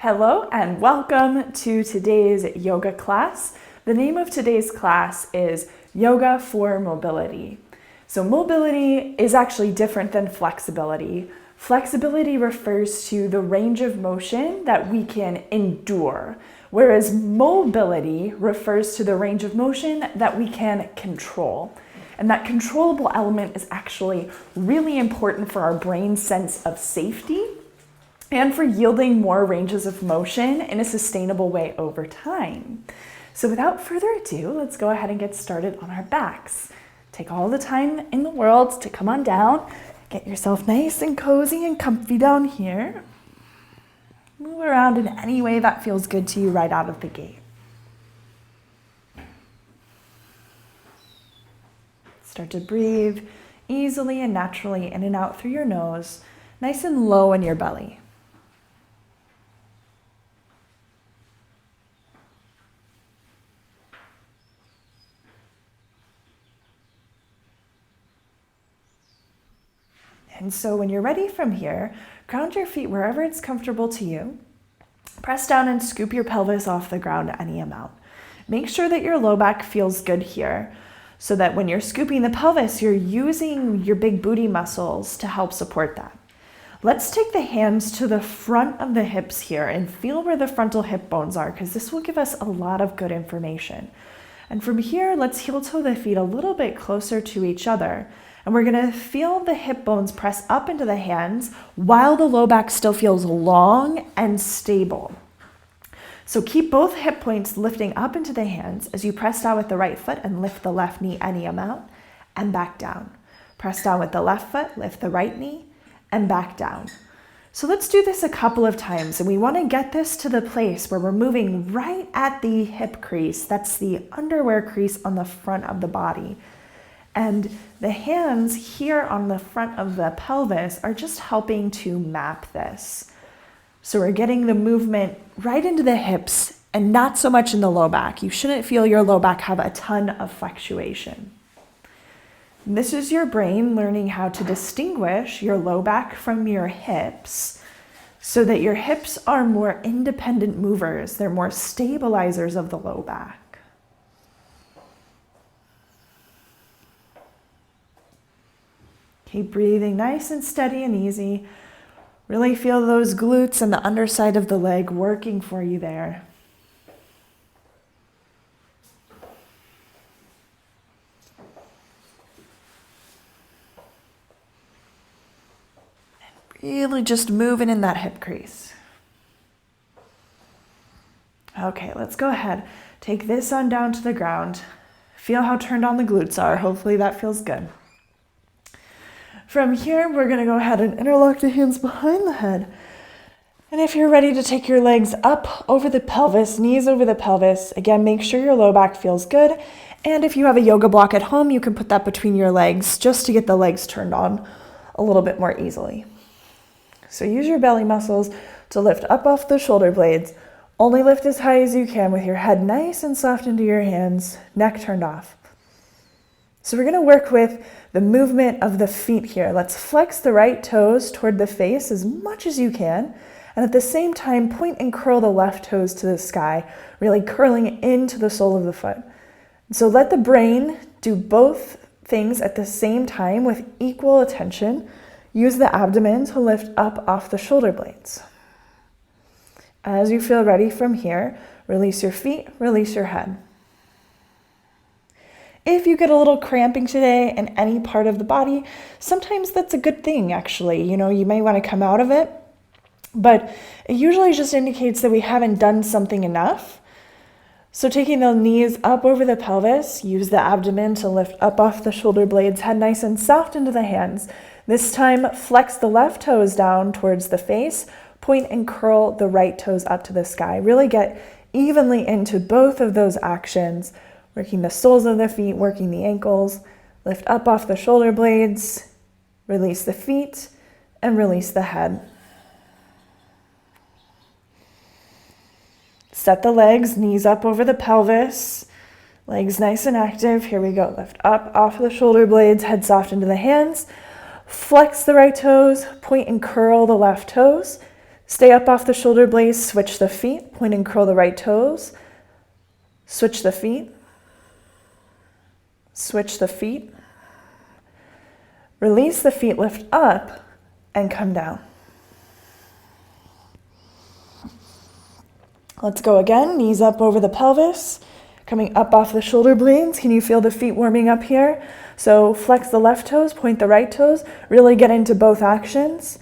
Hello and welcome to today's yoga class. The name of today's class is Yoga for Mobility. So mobility is actually different than flexibility. Flexibility refers to the range of motion that we can endure, whereas mobility refers to the range of motion that we can control. And that controllable element is actually really important for our brain's sense of safety and for yielding more ranges of motion in a sustainable way over time. So without further ado, let's go ahead and get started on our backs. Take all the time in the world to come on down. Get yourself nice and cozy and comfy down here. Move around in any way that feels good to you right out of the gate. Start to breathe easily and naturally in and out through your nose, nice and low in your belly. And so when you're ready from here, ground your feet wherever it's comfortable to you. Press down and scoop your pelvis off the ground any amount. Make sure that your low back feels good here so that when you're scooping the pelvis, you're using your big booty muscles to help support that. Let's take the hands to the front of the hips here and feel where the frontal hip bones are, because this will give us a lot of good information. And from here, let's heel toe the feet a little bit closer to each other. And we're gonna feel the hip bones press up into the hands while the low back still feels long and stable. So keep both hip points lifting up into the hands as you press down with the right foot and lift the left knee any amount and back down. Press down with the left foot, lift the right knee and back down. So let's do this a couple of times, and we wanna get this to the place where we're moving right at the hip crease. That's the underwear crease on the front of the body. And the hands here on the front of the pelvis are just helping to map this. So we're getting the movement right into the hips and not so much in the low back. You shouldn't feel your low back have a ton of fluctuation. This is your brain learning how to distinguish your low back from your hips so that your hips are more independent movers. They're more stabilizers of the low back. Keep breathing nice and steady and easy. Really feel those glutes and the underside of the leg working for you there. And really just moving in that hip crease. Okay, let's go ahead. Take this on down to the ground. Feel how turned on the glutes are. Hopefully that feels good. From here, we're gonna go ahead and interlock the hands behind the head. And if you're ready to take your legs up over the pelvis, knees over the pelvis, again, make sure your low back feels good. And if you have a yoga block at home, you can put that between your legs just to get the legs turned on a little bit more easily. So use your belly muscles to lift up off the shoulder blades. Only lift as high as you can with your head nice and soft into your hands, neck turned off. So we're gonna work with the movement of the feet here. Let's flex the right toes toward the face as much as you can. And at the same time, point and curl the left toes to the sky, really curling into the sole of the foot. So let the brain do both things at the same time with equal attention. Use the abdomen to lift up off the shoulder blades. As you feel ready from here, release your feet, release your head. If you get a little cramping today in any part of the body, sometimes that's a good thing, actually. You may want to come out of it, but it usually just indicates that we haven't done something enough. So taking the knees up over the pelvis, use the abdomen to lift up off the shoulder blades, head nice and soft into the hands. This time, flex the left toes down towards the face, point and curl the right toes up to the sky. Really get evenly into both of those actions. Working the soles of the feet, working the ankles, lift up off the shoulder blades, release the feet, and release the head. Set the legs, knees up over the pelvis, legs nice and active. Here we go. Lift up off the shoulder blades, head soft into the hands. Flex the right toes, point and curl the left toes. Stay up off the shoulder blades, switch the feet, point and curl the right toes. Switch the feet. Switch the feet. Release the feet, lift up, and come down. Let's go again, knees up over the pelvis, coming up off the shoulder blades. Can you feel the feet warming up here? So flex the left toes, point the right toes, really get into both actions,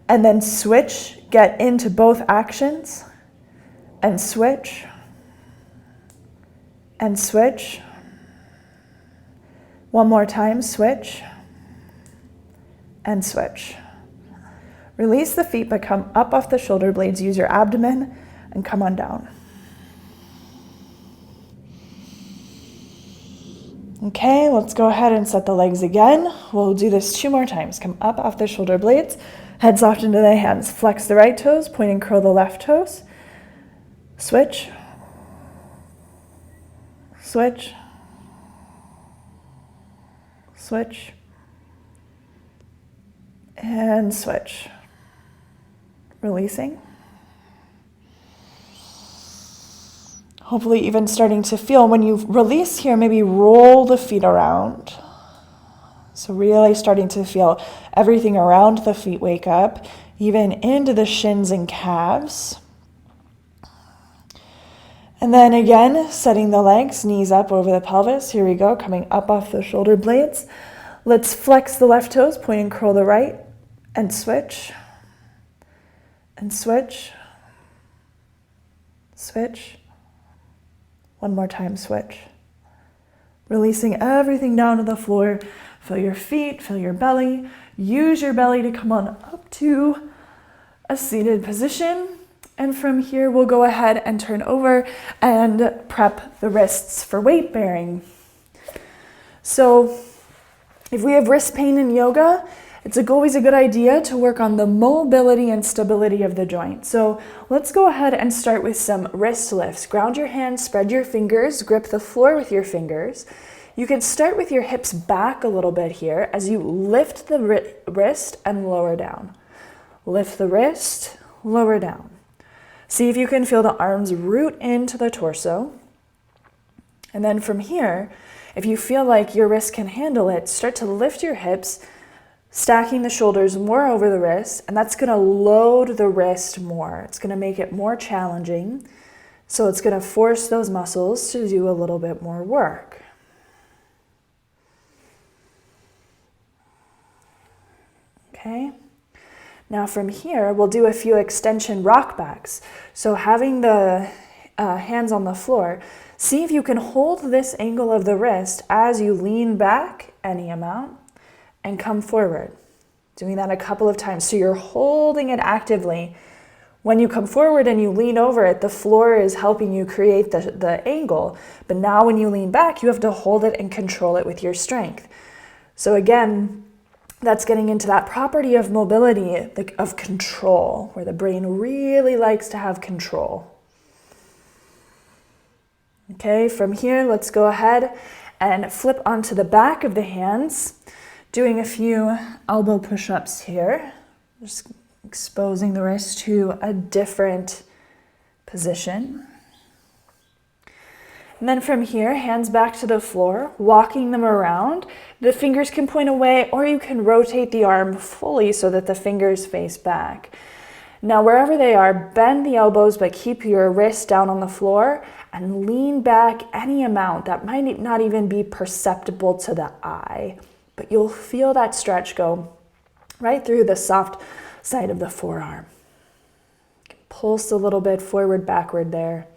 and then switch, get into both actions, and switch, and switch. One more time, switch, and switch. Release the feet, but come up off the shoulder blades, use your abdomen, and come on down. Okay, let's go ahead and set the legs again. We'll do this 2 more times. Come up off the shoulder blades, head soft into the hands. Flex the right toes, point and curl the left toes. Switch. Switch. Switch. And switch. Releasing. Hopefully even starting to feel, when you release here, maybe roll the feet around. So really starting to feel everything around the feet wake up, even into the shins and calves. And then again, setting the legs, knees up over the pelvis. Here we go, coming up off the shoulder blades. Let's flex the left toes, point and curl the right, and switch. And switch. Switch. One more time, switch. Releasing everything down to the floor. Feel your feet, feel your belly. Use your belly to come on up to a seated position. And from here, we'll go ahead and turn over and prep the wrists for weight bearing. So if we have wrist pain in yoga, it's always a good idea to work on the mobility and stability of the joint. So let's go ahead and start with some wrist lifts. Ground your hands, spread your fingers, grip the floor with your fingers. You can start with your hips back a little bit here as you lift the wrist and lower down. Lift the wrist, lower down. See if you can feel the arms root into the torso. And then from here, if you feel like your wrist can handle it, start to lift your hips, stacking the shoulders more over the wrist, and that's going to load the wrist more. It's going to make it more challenging. So it's going to force those muscles to do a little bit more work. Okay. Now from here, we'll do a few extension rock backs. So having the hands on the floor, see if you can hold this angle of the wrist as you lean back any amount and come forward. Doing that a couple of times. So you're holding it actively. When you come forward and you lean over it, the floor is helping you create the angle. But now when you lean back, you have to hold it and control it with your strength. So again, that's getting into that property of mobility, of control, where the brain really likes to have control. Okay, from here, let's go ahead and flip onto the back of the hands, doing a few elbow push-ups here, just exposing the wrist to a different position. And then from here, hands back to the floor, walking them around. The fingers can point away, or you can rotate the arm fully so that the fingers face back. Now, wherever they are, bend the elbows, but keep your wrist down on the floor and lean back any amount that might not even be perceptible to the eye, but you'll feel that stretch go right through the soft side of the forearm. Pulse a little bit forward, backward there.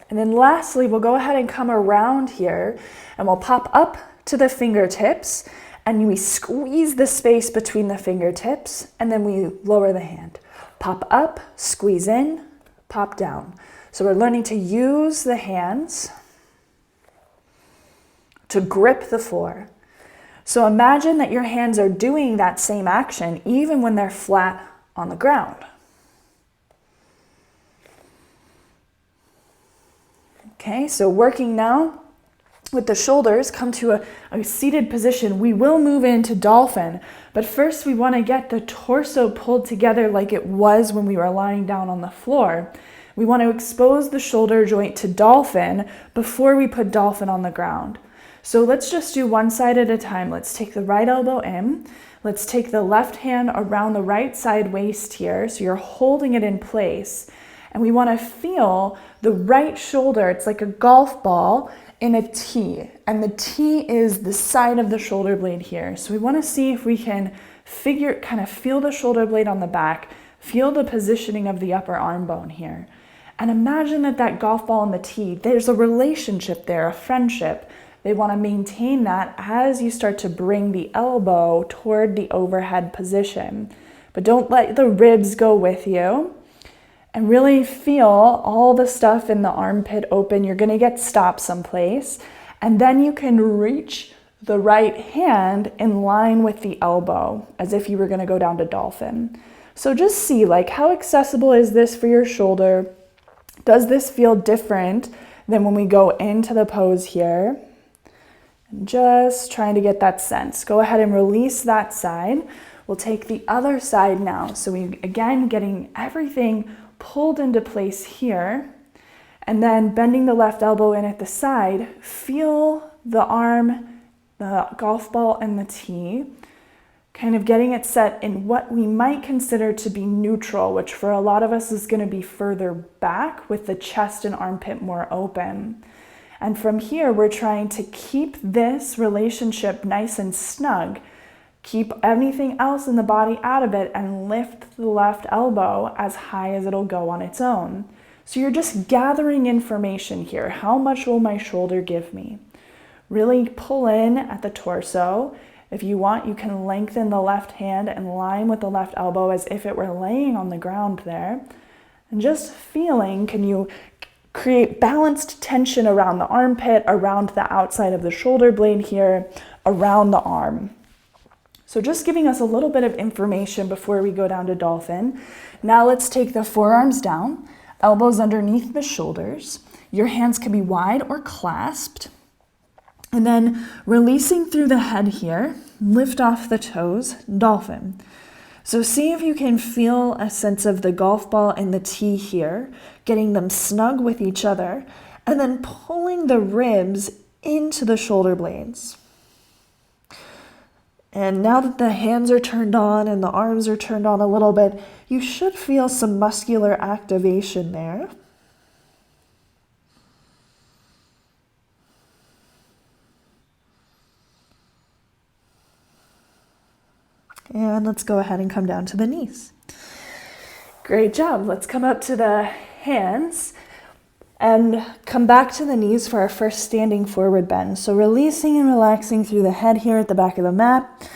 And then lastly, we'll go ahead and come around here and we'll pop up to the fingertips and we squeeze the space between the fingertips and then we lower the hand. Pop up, squeeze in, pop down. So we're learning to use the hands to grip the floor. So imagine that your hands are doing that same action even when they're flat on the ground. Okay, so working now with the shoulders, come to a seated position. We will move into dolphin, but first we want to get the torso pulled together like it was when we were lying down on the floor. We want to expose the shoulder joint to dolphin before we put dolphin on the ground. So let's just do one side at a time. Let's take the right elbow in. Let's take the left hand around the right side waist here, so you're holding it in place. And we want to feel the right shoulder. It's like a golf ball in a T, and the T is the side of the shoulder blade here. So we want to see if we can kind of feel the shoulder blade on the back, feel the positioning of the upper arm bone here. And imagine that golf ball and the T, there's a relationship there, a friendship. They want to maintain that as you start to bring the elbow toward the overhead position. But don't let the ribs go with you. And really feel all the stuff in the armpit open. You're going to get stopped someplace. And then you can reach the right hand in line with the elbow, as if you were going to go down to dolphin. So just see, like, how accessible is this for your shoulder? Does this feel different than when we go into the pose here? And just trying to get that sense. Go ahead and release that side. We'll take the other side now. So we, again, getting everything pulled into place here, and then bending the left elbow in at the side. Feel the arm, the golf ball, and the T, kind of getting it set in what we might consider to be neutral, which for a lot of us is going to be further back with the chest and armpit more open. And from here, we're trying to keep this relationship nice and snug. Keep anything else in the body out of it and lift the left elbow as high as it'll go on its own. So you're just gathering information here. How much will my shoulder give me? Really pull in at the torso. If you want, you can lengthen the left hand and line with the left elbow as if it were laying on the ground there. And just feeling, can you create balanced tension around the armpit, around the outside of the shoulder blade here, around the arm. So just giving us a little bit of information before we go down to dolphin. Now let's take the forearms down, elbows underneath the shoulders. Your hands can be wide or clasped. And then releasing through the head here, lift off the toes, dolphin. So see if you can feel a sense of the golf ball and the T here, getting them snug with each other, and then pulling the ribs into the shoulder blades. And now that the hands are turned on and the arms are turned on a little bit, you should feel some muscular activation there. And let's go ahead and come down to the knees. Great job. Let's come up to the hands and come back to the knees for our first standing forward bend. So releasing and relaxing through the head here at the back of the mat.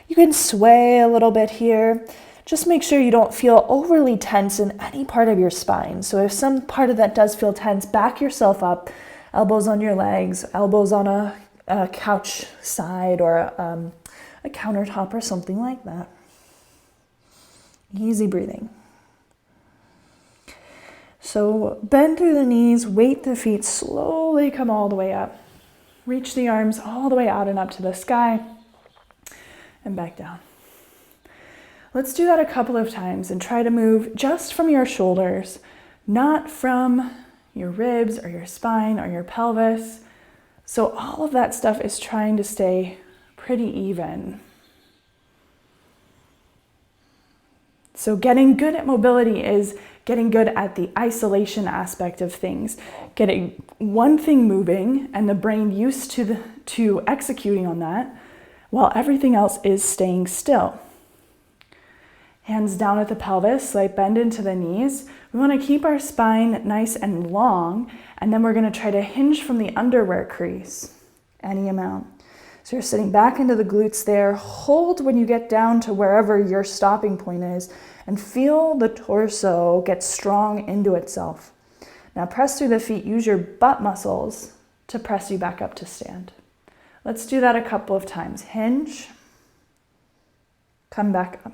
You can sway a little bit here. Just make sure you don't feel overly tense in any part of your spine. So if some part of that does feel tense, back yourself up, elbows on your legs, elbows on a couch side or a countertop or something like that. Easy breathing. So bend through the knees, weight the feet, slowly come all the way up. Reach the arms all the way out and up to the sky and back down. Let's do that a couple of times and try to move just from your shoulders, not from your ribs or your spine or your pelvis. So all of that stuff is trying to stay pretty even. So getting good at mobility is getting good at the isolation aspect of things, getting one thing moving and the brain used to executing on that while everything else is staying still. Hands down at the pelvis, slight bend into the knees. We want to keep our spine nice and long, and then we're going to try to hinge from the underwear crease, any amount. So you're sitting back into the glutes there. Hold when you get down to wherever your stopping point is, and feel the torso get strong into itself. Now press through the feet. Use your butt muscles to press you back up to stand. Let's do that a couple of times. Hinge, come back up.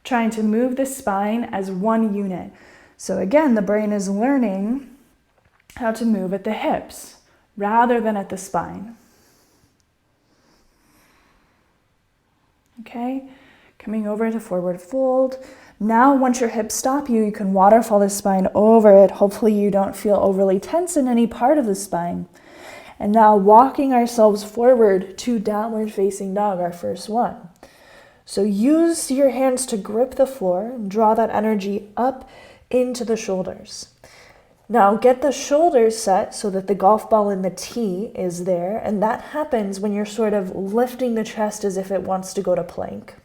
Trying to move the spine as one unit. So again, the brain is learning how to move at the hips, rather than at the spine. Okay, coming over to forward fold. Now, once your hips stop you, you can waterfall the spine over it. Hopefully you don't feel overly tense in any part of the spine. And now walking ourselves forward to downward facing dog, our first one. So use your hands to grip the floor and draw that energy up into the shoulders. Now get the shoulders set so that the golf ball in the tee is there, and that happens when you're sort of lifting the chest as if it wants to go to plank.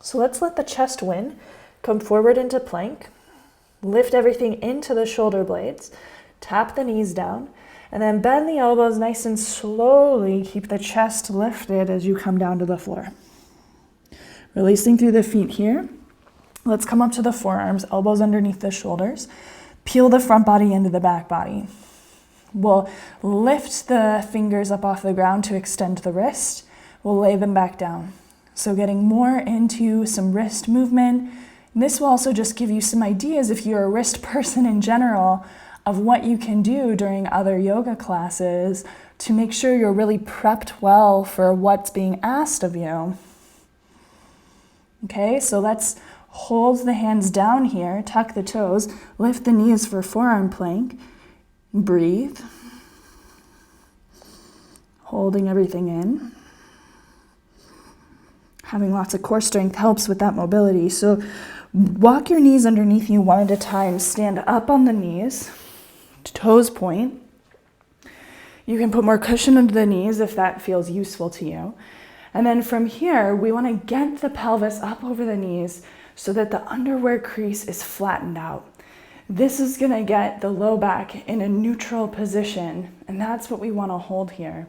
So let's let the chest win. Come forward into plank, lift everything into the shoulder blades, tap the knees down, and then bend the elbows nice and slowly. Keep the chest lifted as you come down to the floor. Releasing through the feet here. Let's come up to the forearms, elbows underneath the shoulders. Peel the front body into the back body. We'll lift the fingers up off the ground to extend the wrist. We'll lay them back down. So getting more into some wrist movement. And this will also just give you some ideas, if you're a wrist person in general, of what you can do during other yoga classes to make sure you're really prepped well for what's being asked of you. Okay, so let's hold the hands down here, tuck the toes, lift the knees for forearm plank, breathe, holding everything in. Having lots of core strength helps with that mobility. So walk your knees underneath you one at a time, stand up on the knees, toes point. You can put more cushion under the knees if that feels useful to you. And then from here, we want to get the pelvis up over the knees so that the underwear crease is flattened out. This is going to get the low back in a neutral position, and that's what we want to hold here.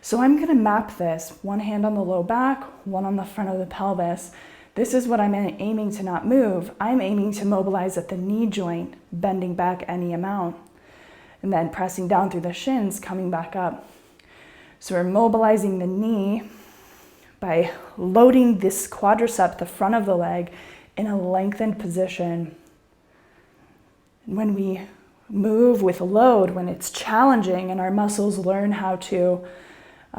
So I'm going to map this, one hand on the low back, one on the front of the pelvis. This is what I'm aiming to not move. I'm aiming to mobilize at the knee joint, bending back any amount, and then pressing down through the shins, coming back up. So we're mobilizing the knee by loading this quadricep, the front of the leg, in a lengthened position. When we move with load, when it's challenging and our muscles learn how to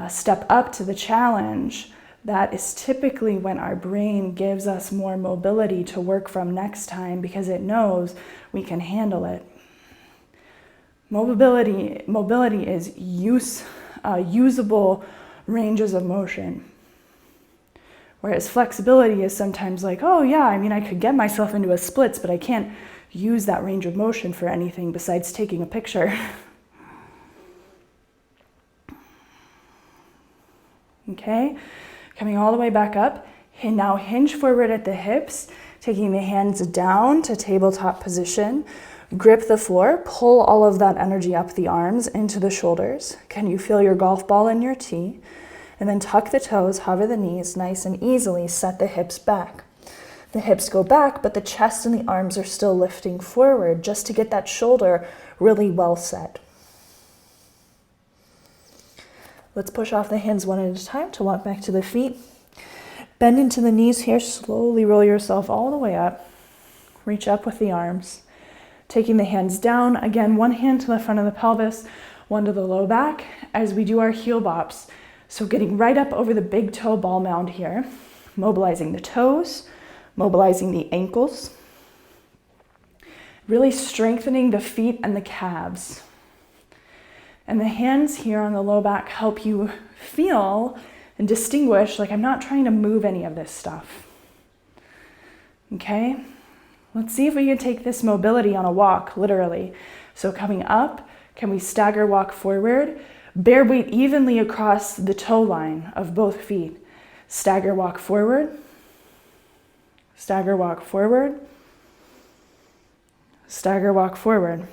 step up to the challenge, that is typically when our brain gives us more mobility to work from next time because it knows we can handle it. Mobility is usable ranges of motion. Whereas flexibility is sometimes like, oh yeah, I mean, I could get myself into a splits, but I can't use that range of motion for anything besides taking a picture. Okay, coming all the way back up. And now hinge forward at the hips, taking the hands down to tabletop position. Grip the floor, pull all of that energy up the arms into the shoulders. Can you feel your golf ball in your tee? And then tuck the toes, hover the knees, nice and easily set the hips back. The hips go back, but the chest and the arms are still lifting forward just to get that shoulder really well set. Let's push off the hands one at a time to walk back to the feet. Bend into the knees here, slowly roll yourself all the way up. Reach up with the arms. Taking the hands down, again, one hand to the front of the pelvis, one to the low back as we do our heel bops. So getting right up over the big toe ball mound here, mobilizing the toes, mobilizing the ankles, really strengthening the feet and the calves. And the hands here on the low back help you feel and distinguish, like I'm not trying to move any of this stuff. Okay? Let's see if we can take this mobility on a walk, literally. So coming up, can we stagger walk forward? Bear weight evenly across the toe line of both feet. Stagger walk forward. Stagger walk forward. Stagger walk forward.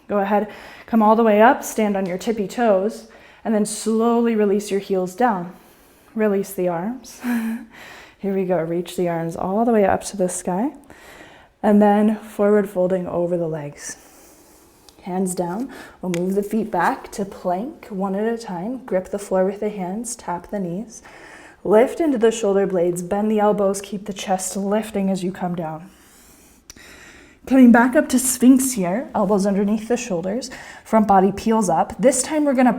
Go ahead, come all the way up, stand on your tippy toes, and then slowly release your heels down. Release the arms. Here we go, reach the arms all the way up to the sky, and then forward folding over the legs. Hands down, we'll move the feet back to plank one at a time. Grip the floor with the hands, tap the knees. Lift into the shoulder blades, bend the elbows, keep the chest lifting as you come down. Coming back up to Sphinx here, elbows underneath the shoulders, front body peels up. This time we're gonna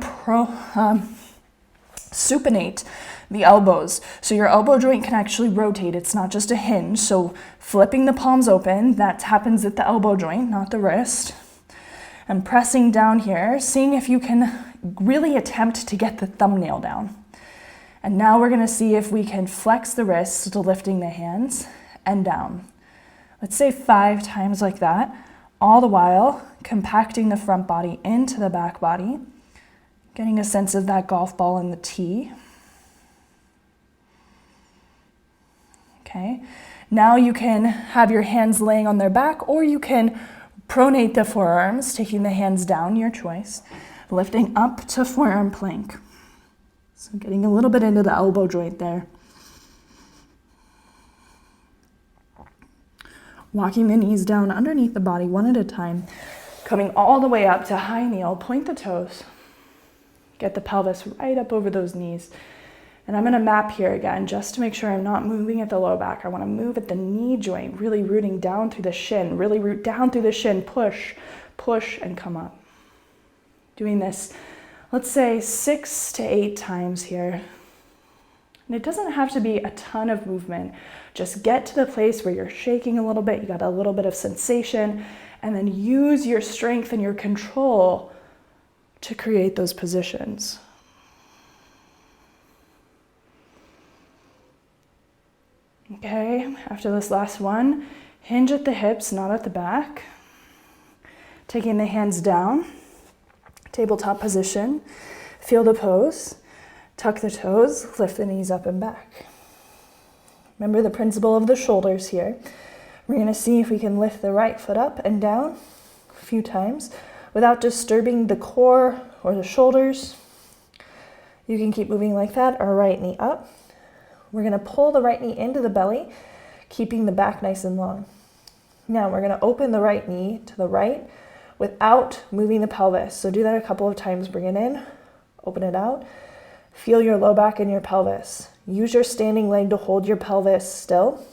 supinate the elbows. So your elbow joint can actually rotate. It's not just a hinge. So flipping the palms open, that happens at the elbow joint, not the wrist. And pressing down here, seeing if you can really attempt to get the thumbnail down. And now we're gonna see if we can flex the wrists to lifting the hands and down. Let's say 5 times like that, all the while compacting the front body into the back body, getting a sense of that golf ball in the tee. Okay, now you can have your hands laying on their back, or you can pronate the forearms, taking the hands down, your choice, lifting up to forearm plank. So getting a little bit into the elbow joint there. Walking the knees down underneath the body one at a time, coming all the way up to high kneel, point the toes. Get the pelvis right up over those knees. And I'm gonna map here again, just to make sure I'm not moving at the low back. I wanna move at the knee joint, really rooting down through the shin, really root down through the shin, push, push, and come up. Doing this, let's say 6 to 8 times here. And it doesn't have to be a ton of movement. Just get to the place where you're shaking a little bit, you got a little bit of sensation, and then use your strength and your control to create those positions. Okay, after this last one, hinge at the hips, not at the back. Taking the hands down, tabletop position, feel the pose, tuck the toes, lift the knees up and back. Remember the principle of the shoulders here. We're gonna see if we can lift the right foot up and down a few times without disturbing the core or the shoulders. You can keep moving like that, or right knee up. We're gonna pull the right knee into the belly, keeping the back nice and long. Now we're gonna open the right knee to the right without moving the pelvis. So do that a couple of times, bring it in, open it out. Feel your low back and your pelvis. Use your standing leg to hold your pelvis still.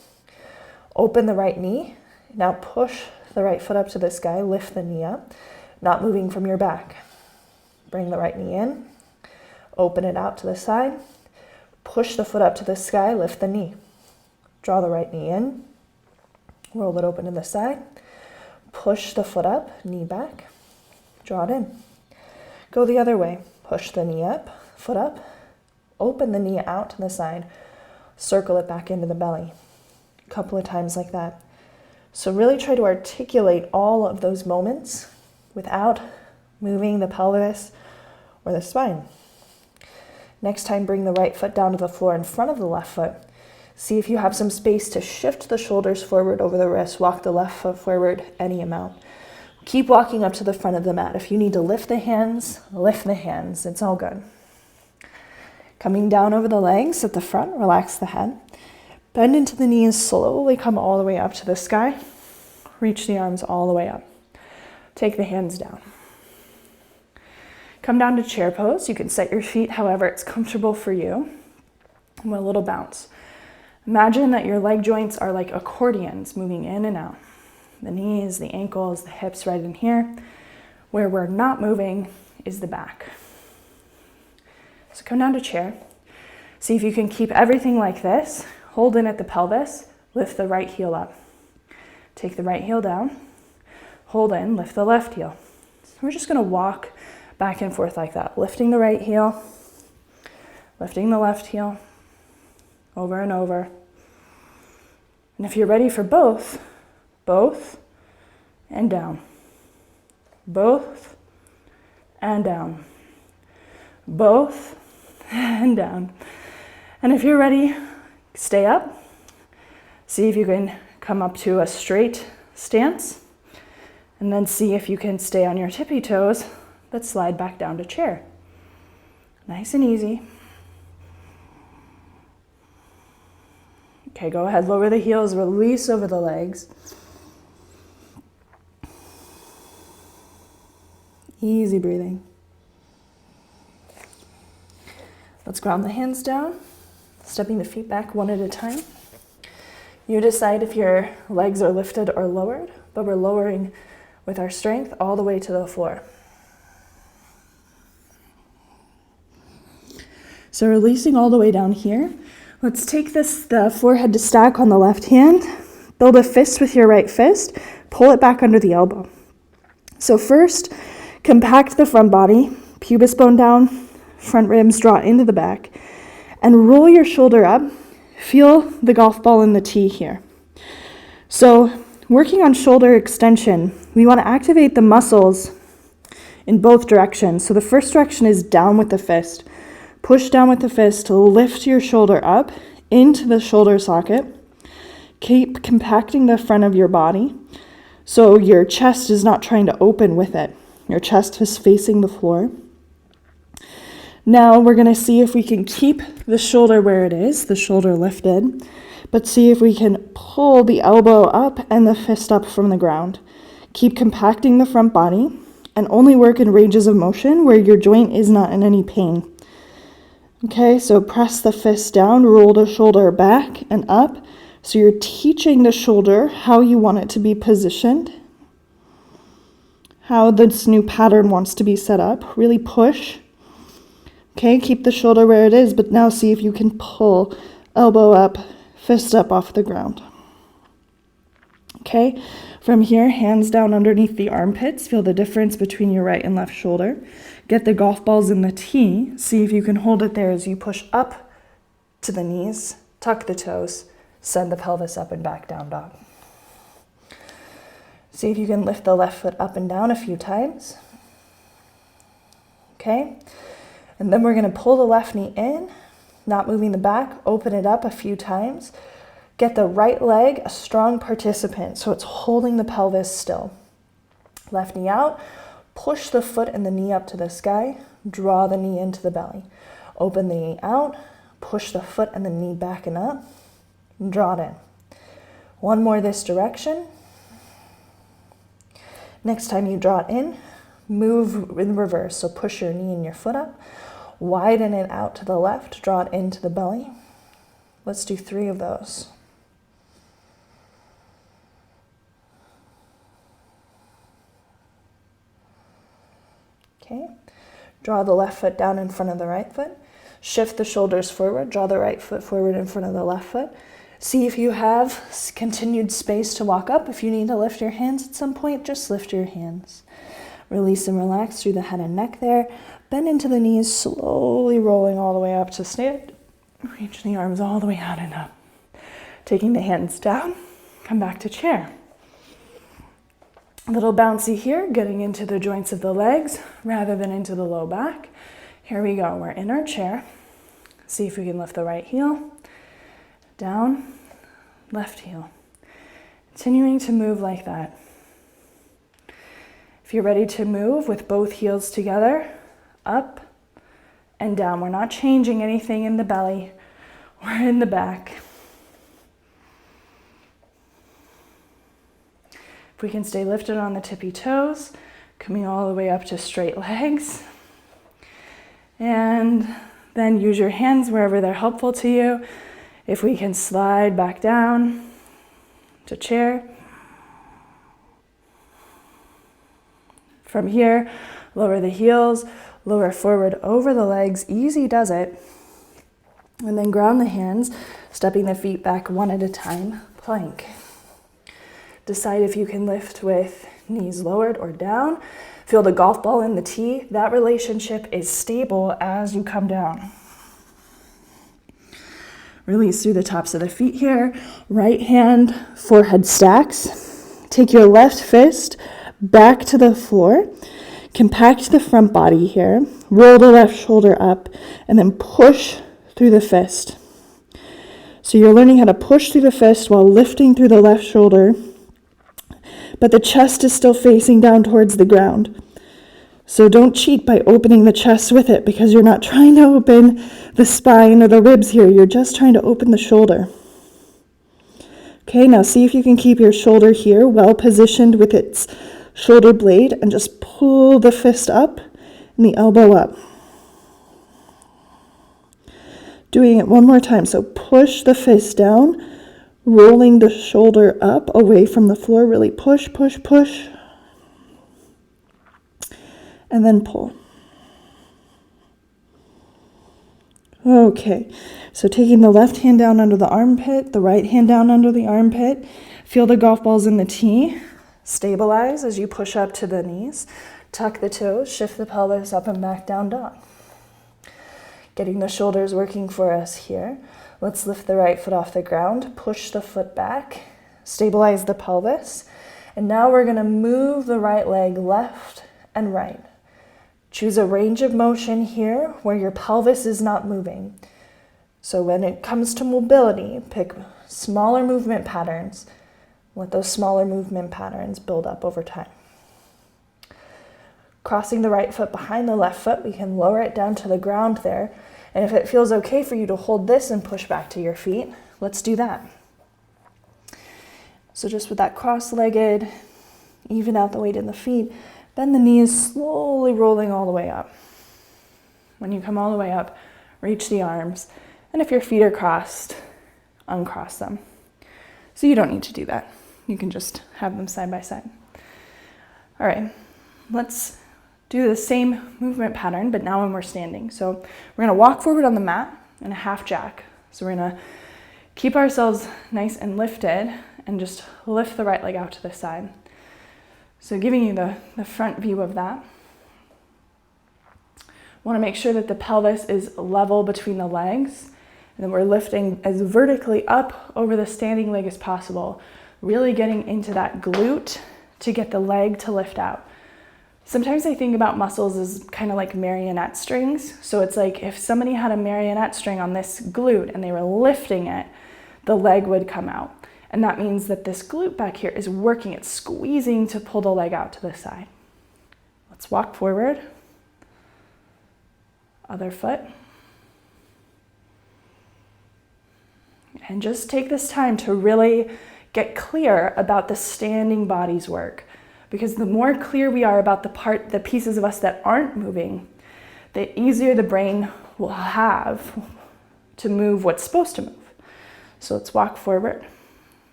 Open the right knee. Now push the right foot up to the sky, lift the knee up, not moving from your back. Bring the right knee in, open it out to the side, push the foot up to the sky, lift the knee. Draw the right knee in, roll it open to the side, push the foot up, knee back, draw it in. Go the other way, push the knee up, foot up, open the knee out to the side, circle it back into the belly. A couple of times like that. So really try to articulate all of those moments without moving the pelvis or the spine. Next time, bring the right foot down to the floor in front of the left foot. See if you have some space to shift the shoulders forward over the wrist. Walk the left foot forward any amount. Keep walking up to the front of the mat. If you need to lift the hands, lift the hands. It's all good. Coming down over the legs at the front, relax the head. Bend into the knees, slowly come all the way up to the sky. Reach the arms all the way up. Take the hands down. Come down to chair pose. You can set your feet however it's comfortable for you. And a little bounce. Imagine that your leg joints are like accordions moving in and out. The knees, the ankles, the hips right in here. Where we're not moving is the back. So come down to chair. See if you can keep everything like this. Hold in at the pelvis. Lift the right heel up. Take the right heel down. Hold in, lift the left heel. So we're just going to walk back and forth like that. Lifting the right heel. Lifting the left heel. Over and over. And if you're ready for both and down. Both and down. Both and down. And if you're ready, stay up. See if you can come up to a straight stance. And then see if you can stay on your tippy toes, but slide back down to chair. Nice and easy. Okay, go ahead, lower the heels, release over the legs. Easy breathing. Let's ground the hands down, stepping the feet back one at a time. You decide if your legs are lifted or lowered. but we're lowering with our strength all the way to the floor. So releasing all the way down here. Let's take the forehead to stack on the left hand. Build a fist with your right fist. Pull it back under the elbow. So first, compact the front body, pubis bone down, front ribs draw into the back, and roll your shoulder up. Feel the golf ball in the tee here. So working on shoulder extension, we want to activate the muscles in both directions. So the first direction is down with the fist. Push down with the fist to lift your shoulder up into the shoulder socket. Keep compacting the front of your body so your chest is not trying to open with it. Your chest is facing the floor. Now we're going to see if we can keep the shoulder where it is, the shoulder lifted, but see if we can pull the elbow up and the fist up from the ground. Keep compacting the front body and only work in ranges of motion where your joint is not in any pain. Okay, so press the fist down, roll the shoulder back and up. So you're teaching the shoulder how you want it to be positioned, how this new pattern wants to be set up. Really push. Okay, keep the shoulder where it is, but now see if you can pull elbow up, fist up off the ground. Okay, from here, hands down underneath the armpits. Feel the difference between your right and left shoulder. Get the golf balls in the tee. See if you can hold it there as you push up to the knees, tuck the toes, send the pelvis up and back, down dog. See if you can lift the left foot up and down a few times. Okay, and then we're going to pull the left knee in, not moving the back, open it up a few times. Get the right leg a strong participant, so it's holding the pelvis still. Left knee out. Push the foot and the knee up to the sky, draw the knee into the belly. Open the knee out, push the foot and the knee back and up, and draw it in. One more this direction. Next time you draw it in, move in reverse. So push your knee and your foot up, widen it out to the left, draw it into the belly. Let's do 3 of those. Okay, draw the left foot down in front of the right foot. Shift the shoulders forward, draw the right foot forward in front of the left foot. See if you have continued space to walk up. If you need to lift your hands at some point, just lift your hands. Release and relax through the head and neck there. Bend into the knees, slowly rolling all the way up to stand. Reach the arms all the way out and up. Taking the hands down, come back to chair. A little bouncy here, getting into the joints of the legs rather than into the low back. Here we go, we're in our chair. See if we can lift the right heel, down, left heel. Continuing to move like that. If you're ready to move with both heels together, up and down. We're not changing anything in the belly or in the back. If we can stay lifted on the tippy toes, coming all the way up to straight legs. And then use your hands wherever they're helpful to you. If we can slide back down to chair. From here, lower the heels, lower forward over the legs. Easy does it. And then ground the hands, stepping the feet back one at a time, plank. Decide if you can lift with knees lowered or down. Feel the golf ball in the tee. That relationship is stable as you come down. Release through the tops of the feet here. Right hand, forehead stacks. Take your left fist back to the floor. Compact the front body here. Roll the left shoulder up and then push through the fist. So you're learning how to push through the fist while lifting through the left shoulder, but the chest is still facing down towards the ground. So don't cheat by opening the chest with it, because you're not trying to open the spine or the ribs here. You're just trying to open the shoulder. Okay, now see if you can keep your shoulder here well positioned with its shoulder blade and just pull the fist up and the elbow up. Doing it one more time. So push the fist down, Rolling the shoulder up away from the floor, really push, push, push. And then pull. Okay, so taking the left hand down under the armpit, the right hand down under the armpit. Feel the golf balls in the tee. Stabilize as you push up to the knees. Tuck the toes, shift the pelvis up and back, down dog. Getting the shoulders working for us here. Let's lift the right foot off the ground, push the foot back, stabilize the pelvis. And now we're gonna move the right leg left and right. Choose a range of motion here where your pelvis is not moving. So when it comes to mobility, pick smaller movement patterns. Let those smaller movement patterns build up over time. Crossing the right foot behind the left foot, we can lower it down to the ground there. And if it feels okay for you to hold this and push back to your feet, let's do that. So just with that cross-legged, even out the weight in the feet, bend the knees, slowly rolling all the way up. When you come all the way up, reach the arms. And if your feet are crossed, uncross them. So you don't need to do that. You can just have them side by side. All right, let's do the same movement pattern, but now when we're standing. So we're gonna walk forward on the mat in a half jack. So we're gonna keep ourselves nice and lifted and just lift the right leg out to the side. So giving you the front view of that. Want to make sure that the pelvis is level between the legs, and then we're lifting as vertically up over the standing leg as possible, really getting into that glute to get the leg to lift out. Sometimes I think about muscles as kind of like marionette strings. So it's like if somebody had a marionette string on this glute and they were lifting it, the leg would come out. And that means that this glute back here is working, it's squeezing to pull the leg out to the side. Let's walk forward. Other foot. And just take this time to really get clear about the standing body's work. Because the more clear we are about the pieces of us that aren't moving, the easier the brain will have to move what's supposed to move. So let's walk forward.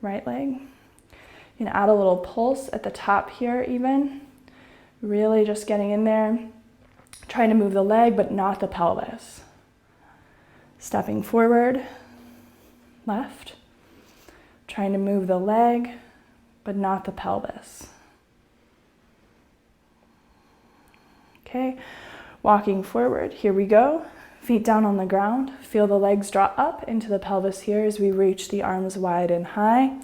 Right leg. You can add a little pulse at the top here even. Really just getting in there. Trying to move the leg, but not the pelvis. Stepping forward, left. Trying to move the leg, but not the pelvis. Okay, walking forward, here we go. Feet down on the ground. Feel the legs draw up into the pelvis here as we reach the arms wide and high.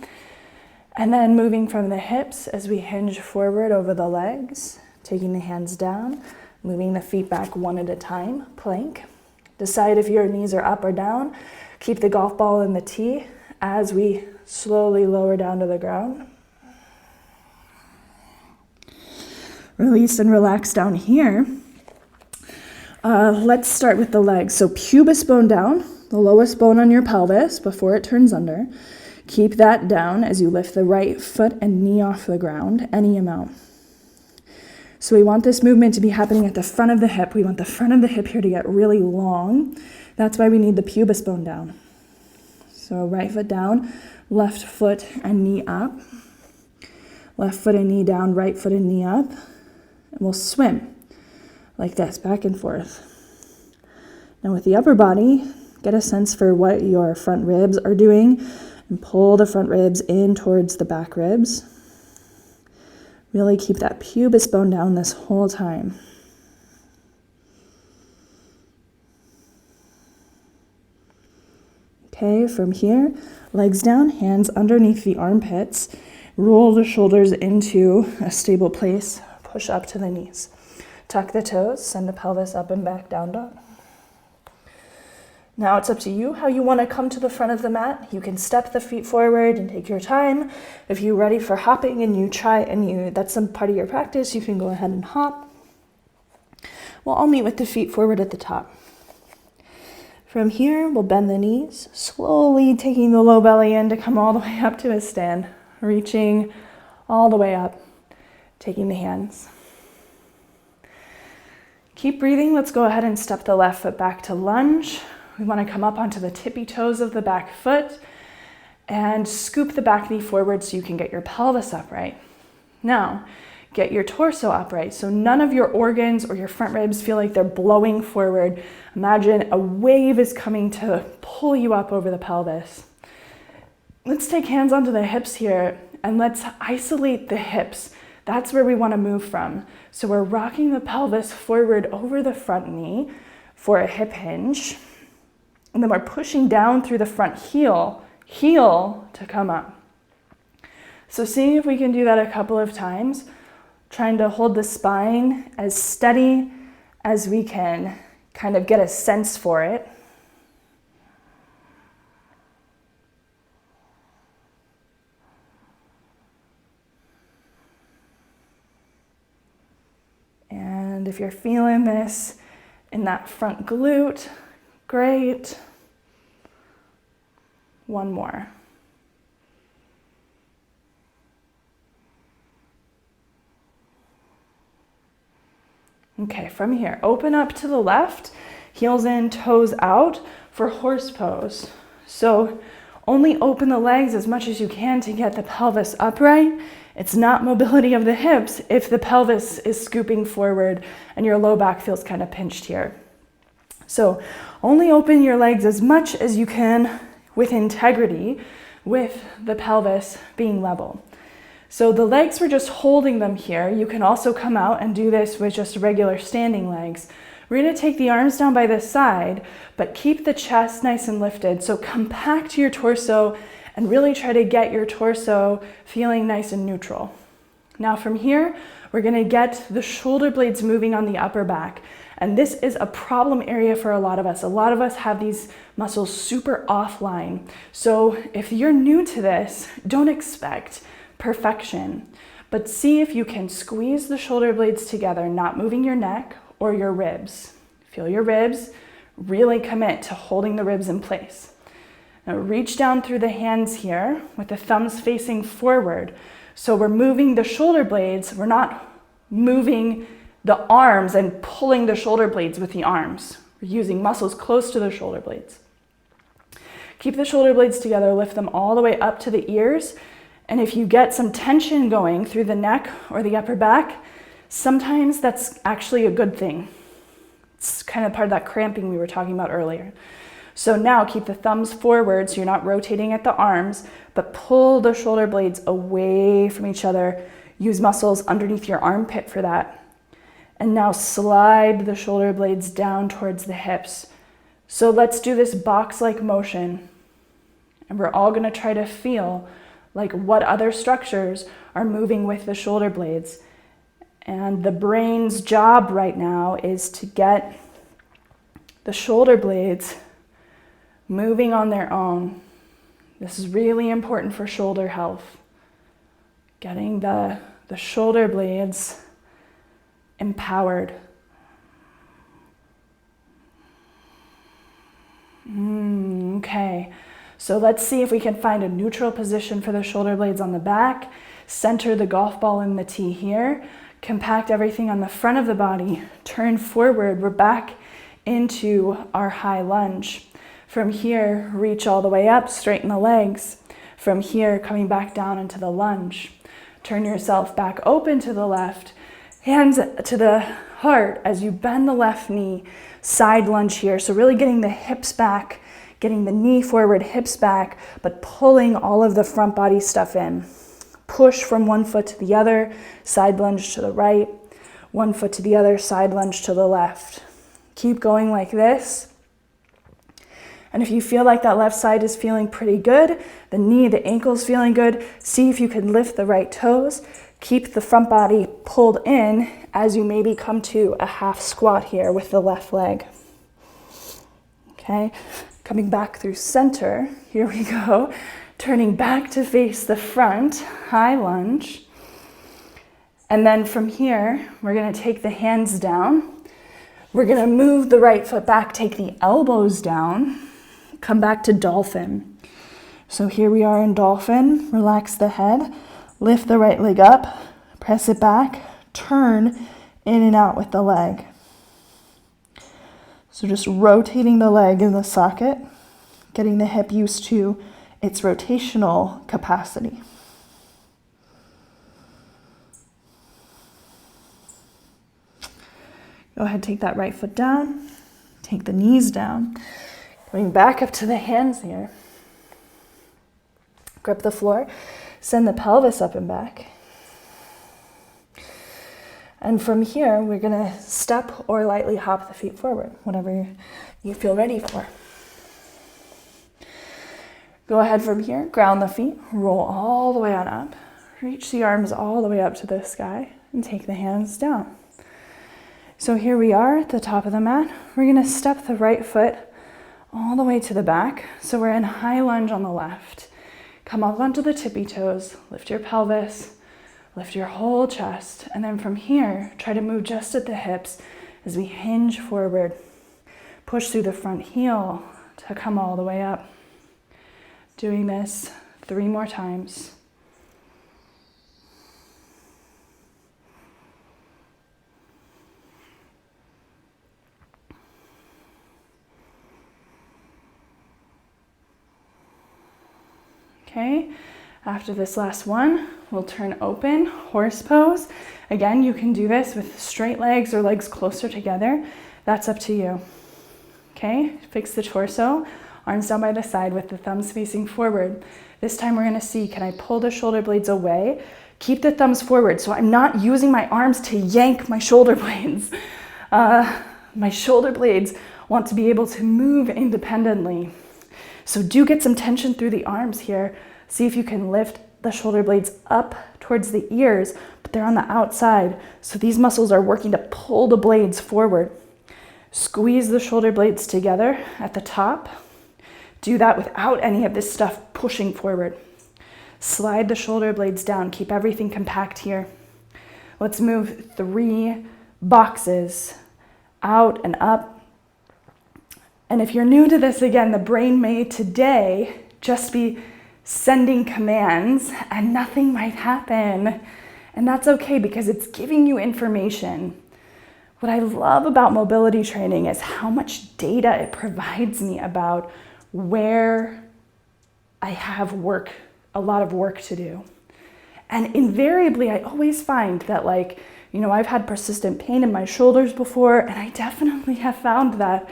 And then moving from the hips as we hinge forward over the legs, taking the hands down, moving the feet back one at a time, plank. Decide if your knees are up or down. Keep the golf ball in the tee as we slowly lower down to the ground. Release and relax down here. Let's start with the legs. So pubis bone down, the lowest bone on your pelvis before it turns under. Keep that down as you lift the right foot and knee off the ground, any amount. So we want this movement to be happening at the front of the hip. We want the front of the hip here to get really long. That's why we need the pubis bone down. So right foot down, left foot and knee up. Left foot and knee down, right foot and knee up. And we'll swim like this, back and forth. Now with the upper body, get a sense for what your front ribs are doing and pull the front ribs in towards the back ribs. Really keep that pubis bone down this whole time. Okay, from here, legs down, hands underneath the armpits. Roll the shoulders into a stable place. Push up to the knees. Tuck the toes, send the pelvis up and back, down dog. Now it's up to you how you want to come to the front of the mat. You can step the feet forward and take your time. If you're ready for hopping and that's some part of your practice, you can go ahead and hop. We'll all meet with the feet forward at the top. From here, we'll bend the knees, slowly taking the low belly in to come all the way up to a stand, reaching all the way up, taking the hands. Keep breathing. Let's go ahead and step the left foot back to lunge. We want to come up onto the tippy toes of the back foot And scoop the back knee forward so you can get your pelvis upright. Now, get your torso upright so none of your organs or your front ribs feel like they're blowing forward. Imagine a wave is coming to pull you up over the pelvis. Let's take hands onto the hips here and let's isolate the hips. That's where we want to move from. So we're rocking the pelvis forward over the front knee for a hip hinge. And then we're pushing down through the front heel to come up. So seeing if we can do that a couple of times, trying to hold the spine as steady as we can, kind of get a sense for it. And if you're feeling this in that front glute, great. One more. Okay, from here, open up to the left, heels in, toes out for horse pose. So only open the legs as much as you can to get the pelvis upright. It's not mobility of the hips if the pelvis is scooping forward and your low back feels kind of pinched here. So only open your legs as much as you can with integrity, with the pelvis being level. So the legs, we're just holding them here. You can also come out and do this with just regular standing legs. We're going to take the arms down by the side, but keep the chest nice and lifted. So compact your torso and really try to get your torso feeling nice and neutral. Now from here, we're going to get the shoulder blades moving on the upper back. And this is a problem area for a lot of us. A lot of us have these muscles super offline. So if you're new to this, don't expect perfection, but see if you can squeeze the shoulder blades together, not moving your neck or your ribs. Feel your ribs, really commit to holding the ribs in place. Now reach down through the hands here with the thumbs facing forward. So we're moving the shoulder blades, we're not moving the arms and pulling the shoulder blades with the arms. We're using muscles close to the shoulder blades. Keep the shoulder blades together, lift them all the way up to the ears. And if you get some tension going through the neck or the upper back, sometimes that's actually a good thing. It's kind of part of that cramping we were talking about earlier. So now keep the thumbs forward so you're not rotating at the arms, but pull the shoulder blades away from each other. Use muscles underneath your armpit for that. And now slide the shoulder blades down towards the hips. So let's do this box-like motion. And we're all going to try to feel like what other structures are moving with the shoulder blades. And the brain's job right now is to get the shoulder blades moving on their own. This is really important for shoulder health. Getting the shoulder blades empowered. Okay. So let's see if we can find a neutral position for the shoulder blades on the back. Center the golf ball in the tee here. Compact everything on the front of the body. Turn forward. We're back into our high lunge. From here, reach all the way up, straighten the legs. From here, coming back down into the lunge. Turn yourself back open to the left. Hands to the heart as you bend the left knee. Side lunge here. So really getting the hips back. Getting the knee forward, hips back, but pulling all of the front body stuff in. Push from one foot to the other, side lunge to the right, one foot to the other, side lunge to the left. Keep going like this. And if you feel like that left side is feeling pretty good, the knee, the ankle's feeling good, see if you can lift the right toes. Keep the front body pulled in as you maybe come to a half squat here with the left leg. Okay. Coming back through center, here we go. Turning back to face the front, high lunge. And then from here, we're gonna take the hands down. We're gonna move the right foot back, take the elbows down, come back to dolphin. So here we are in dolphin. Relax the head, lift the right leg up, press it back, turn in and out with the leg. So just rotating the leg in the socket, getting the hip used to its rotational capacity. Go ahead, take that right foot down, take the knees down, coming back up to the hands here. Grip the floor, send the pelvis up and back. And from here, we're gonna step or lightly hop the feet forward, whatever you feel ready for. Go ahead from here, ground the feet, roll all the way on up, reach the arms all the way up to the sky, and take the hands down. So here we are at the top of the mat. We're gonna step the right foot all the way to the back. So we're in high lunge on the left. Come up onto the tippy toes, lift your pelvis, lift your whole chest, and then from here, try to move just at the hips as we hinge forward. Push through the front heel to come all the way up. Doing this 3 more times. Okay, after this last one, we'll turn open, horse pose. Again, you can do this with straight legs or legs closer together. That's up to you. Okay, fix the torso, arms down by the side with the thumbs facing forward. This time we're gonna see, can I pull the shoulder blades away? Keep the thumbs forward, so I'm not using my arms to yank my shoulder blades. My shoulder blades want to be able to move independently. So do get some tension through the arms here. See if you can lift the shoulder blades up towards the ears, but they're on the outside. So these muscles are working to pull the blades forward. Squeeze the shoulder blades together at the top. Do that without any of this stuff pushing forward. Slide the shoulder blades down. Keep everything compact here. Let's move 3 boxes out and up. And if you're new to this, again, the brain may today just be sending commands and nothing might happen. And that's okay because it's giving you information. What I love about mobility training is how much data it provides me about where I have a lot of work to do. And invariably, I always find that I've had persistent pain in my shoulders before, and I definitely have found that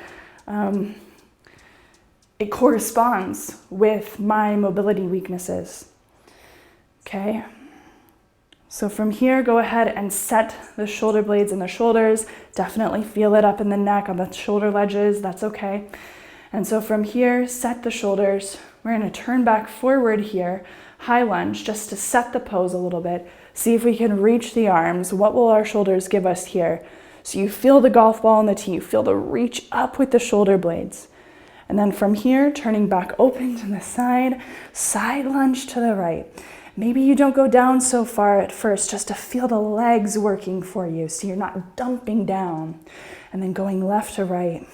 it corresponds with my mobility weaknesses. Okay, so from here, go ahead and set the shoulder blades in the shoulders. Definitely feel it up in the neck, on the shoulder ledges, that's okay. And so from here, set the shoulders. We're gonna turn back forward here, high lunge, just to set the pose a little bit. See if we can reach the arms. What will our shoulders give us here? So you feel the golf ball in the tee, you feel the reach up with the shoulder blades. And then from here, turning back open to the side, side lunge to the right. Maybe you don't go down so far at first, just to feel the legs working for you so you're not dumping down. And then going left to right.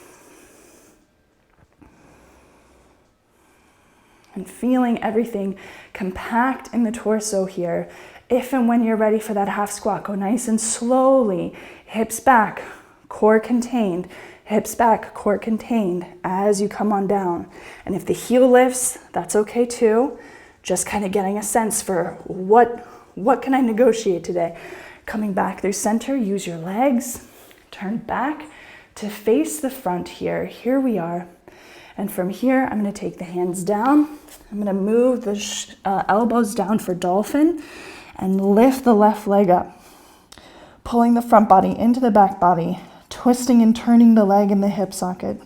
And feeling everything compact in the torso here. If and when you're ready for that half squat, go nice and slowly. Hips back, core contained. Hips back, core contained as you come on down. And if the heel lifts, that's okay too. Just kind of getting a sense for what can I negotiate today? Coming back through center, use your legs. Turn back to face the front here. Here we are. And from here, I'm gonna take the hands down. I'm gonna move the elbows down for dolphin and lift the left leg up. Pulling the front body into the back body, twisting and turning the leg in the hip socket.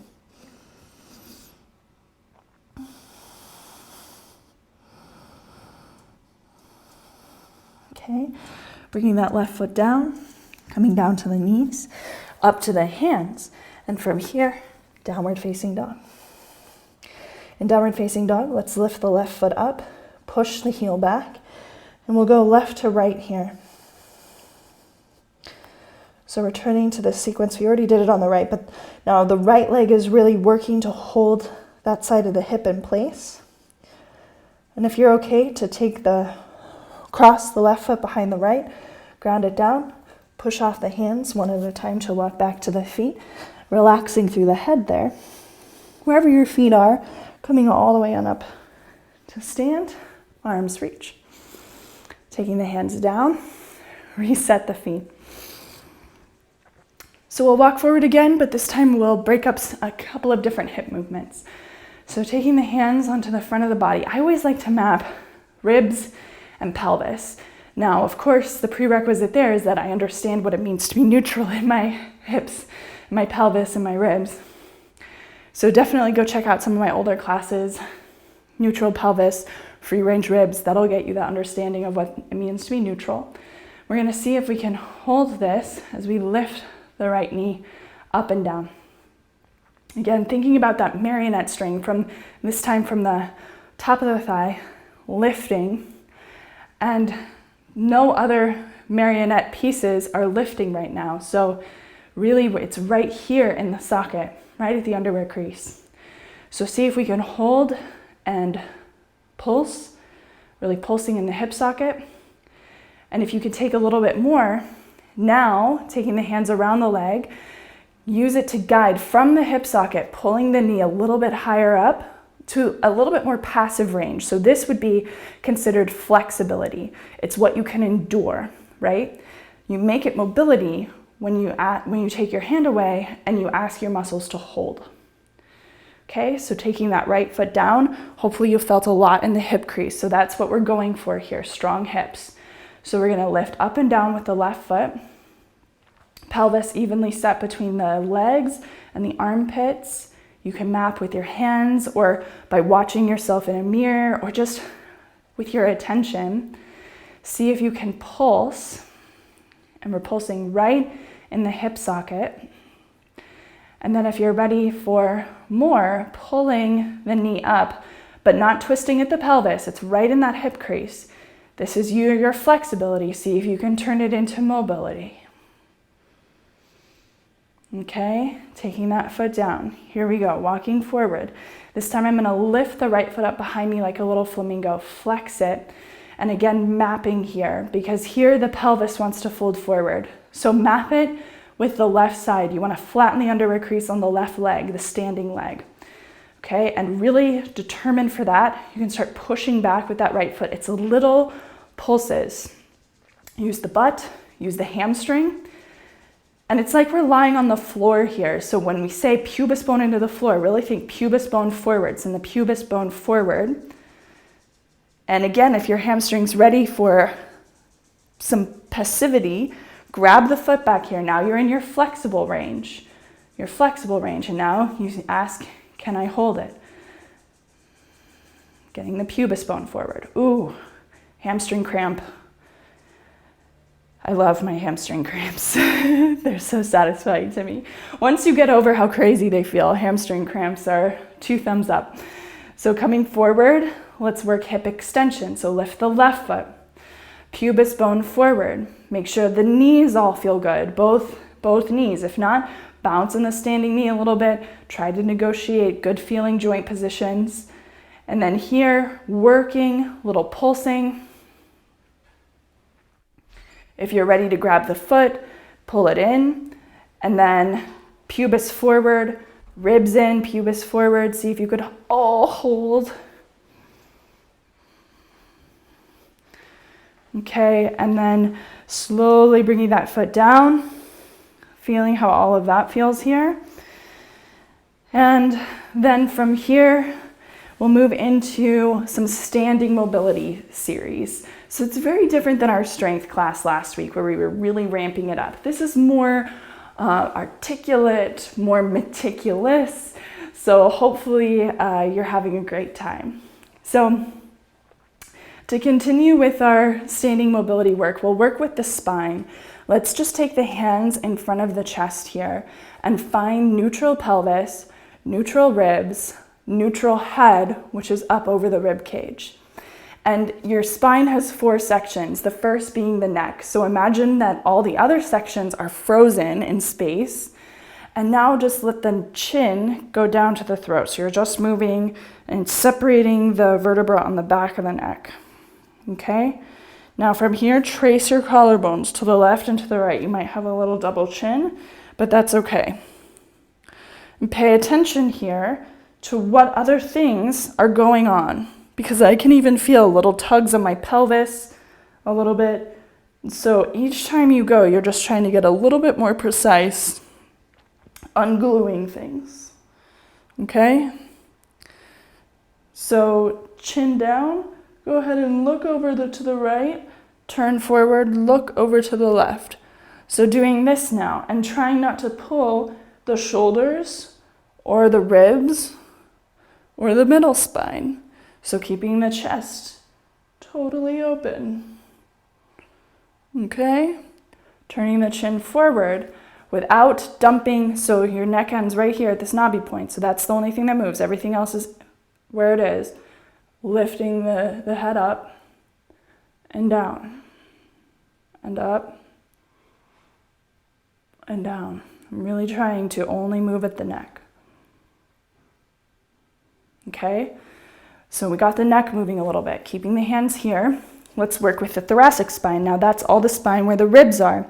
Okay, bringing that left foot down, coming down to the knees, up to the hands, and from here, downward facing dog. In downward facing dog, let's lift the left foot up, push the heel back, and we'll go left to right here. So returning to the sequence, we already did it on the right, but now the right leg is really working to hold that side of the hip in place. And if you're okay to cross the left foot behind the right, ground it down, push off the hands one at a time to walk back to the feet, relaxing through the head there. Wherever your feet are, coming all the way on up to stand, arms reach. Taking the hands down, reset the feet. So we'll walk forward again, but this time we'll break up a couple of different hip movements. So taking the hands onto the front of the body. I always like to map ribs and pelvis. Now, of course, the prerequisite there is that I understand what it means to be neutral in my hips, my pelvis, and my ribs. So definitely go check out some of my older classes, neutral pelvis, free range ribs. That'll get you that understanding of what it means to be neutral. We're going to see if we can hold this as we lift the right knee up and down. Again, thinking about that marionette string from this time from the top of the thigh, lifting, and no other marionette pieces are lifting right now. So really it's right here in the socket, right at the underwear crease. So see if we can hold and pulse, really pulsing in the hip socket. And if you could take a little bit more, now taking the hands around the leg, use it to guide from the hip socket, pulling the knee a little bit higher up to a little bit more passive range. So this would be considered flexibility. It's what you can endure, right? You make it mobility when you take your hand away and you ask your muscles to hold. Okay, so taking that right foot down, hopefully you felt a lot in the hip crease. So that's what we're going for here, strong hips. So we're gonna lift up and down with the left foot, pelvis evenly set between the legs and the armpits. You can map with your hands or by watching yourself in a mirror or just with your attention. See if you can pulse, and we're pulsing right in the hip socket. And then if you're ready for more, pulling the knee up, but not twisting at the pelvis. It's right in that hip crease. This is your flexibility. See if you can turn it into mobility. Okay, taking that foot down. Here we go, walking forward. This time I'm gonna lift the right foot up behind me like a little flamingo, flex it. And again, mapping here, because here the pelvis wants to fold forward. So map it with the left side. You wanna flatten the underwear crease on the left leg, the standing leg. Okay, and really determined for that, you can start pushing back with that right foot. It's little pulses. Use the butt, use the hamstring. And it's like we're lying on the floor here. So when we say pubis bone into the floor, really think pubis bone forwards and the pubis bone forward. And again, if your hamstring's ready for some passivity, grab the foot back here. Now you're in your flexible range. And now you ask, can I hold it? Getting the pubis bone forward. Ooh, hamstring cramp. I love my hamstring cramps. They're so satisfying to me. Once you get over how crazy they feel, hamstring cramps are 2 thumbs up. So coming forward, let's work hip extension. So lift the left foot, pubis bone forward. Make sure the knees all feel good, both knees. If not, bounce in the standing knee a little bit. Try to negotiate good feeling joint positions. And then here, working, little pulsing. If you're ready to grab the foot, pull it in, and then pubis forward, ribs in, pubis forward. See if you could all hold. Okay, and then slowly bringing that foot down, feeling how all of that feels here. And then from here, we'll move into some standing mobility series. So it's very different than our strength class last week where we were really ramping it up. This is more articulate, more meticulous. So hopefully you're having a great time. So to continue with our standing mobility work, we'll work with the spine. Let's just take the hands in front of the chest here and find neutral pelvis, neutral ribs, neutral head, which is up over the rib cage. And your spine has 4 sections, the first being the neck. So imagine that all the other sections are frozen in space. And now just let the chin go down to the throat. So you're just moving and separating the vertebra on the back of the neck. Okay? Now from here, trace your collarbones to the left and to the right. You might have a little double chin, but that's okay. And pay attention here to what other things are going on. because I can even feel little tugs on my pelvis a little bit. So each time you go, you're just trying to get a little bit more precise, ungluing things. Okay? So chin down, go ahead and look over to the right, turn forward, look over to the left. So doing this now and trying not to pull the shoulders or the ribs or the middle spine. So keeping the chest totally open. Okay? Turning the chin forward without dumping, so your neck ends right here at this knobby point. So that's the only thing that moves. Everything else is where it is. Lifting the head up and down and up and down. I'm really trying to only move at the neck. Okay? So we got the neck moving a little bit, keeping the hands here. Let's work with the thoracic spine. Now that's all the spine where the ribs are.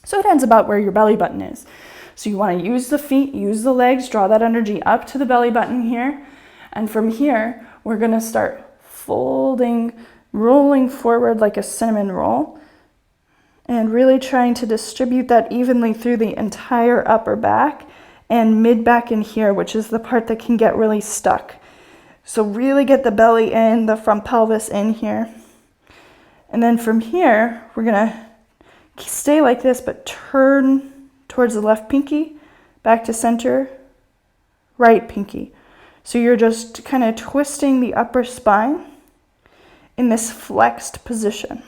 So it ends about where your belly button is. So you want to use the feet, use the legs, draw that energy up to the belly button here. And from here, we're going to start folding, rolling forward like a cinnamon roll. And really trying to distribute that evenly through the entire upper back and mid back in here, which is the part that can get really stuck. So really get the belly in, the front pelvis in here. And then from here, we're gonna stay like this, but turn towards the left pinky, back to center, right pinky. So you're just kind of twisting the upper spine in this flexed position.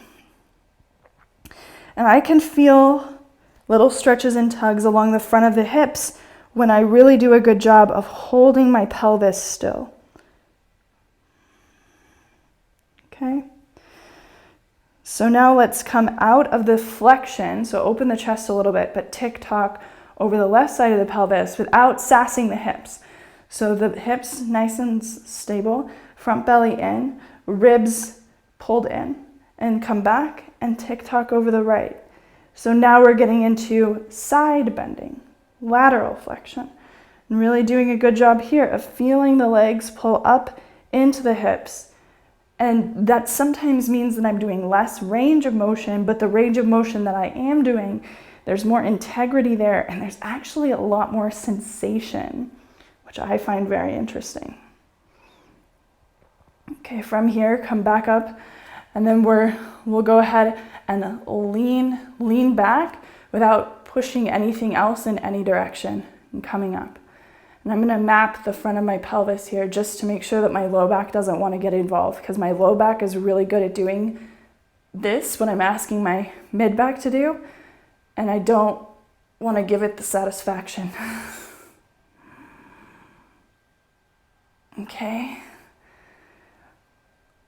And I can feel little stretches and tugs along the front of the hips when I really do a good job of holding my pelvis still. Okay? So now let's come out of the flexion, so open the chest a little bit, but tick-tock over the left side of the pelvis without sassing the hips. So the hips nice and stable, front belly in, ribs pulled in, and come back and tick-tock over the right. So now we're getting into side bending, lateral flexion, and really doing a good job here of feeling the legs pull up into the hips. And that sometimes means that I'm doing less range of motion, but the range of motion that I am doing, there's more integrity there, and there's actually a lot more sensation, which I find very interesting. Okay, from here, come back up, and then we'll go ahead and lean back without pushing anything else in any direction and coming up. And I'm gonna map the front of my pelvis here just to make sure that my low back doesn't want to get involved, because my low back is really good at doing this when I'm asking my mid back to do, and I don't want to give it the satisfaction. Okay.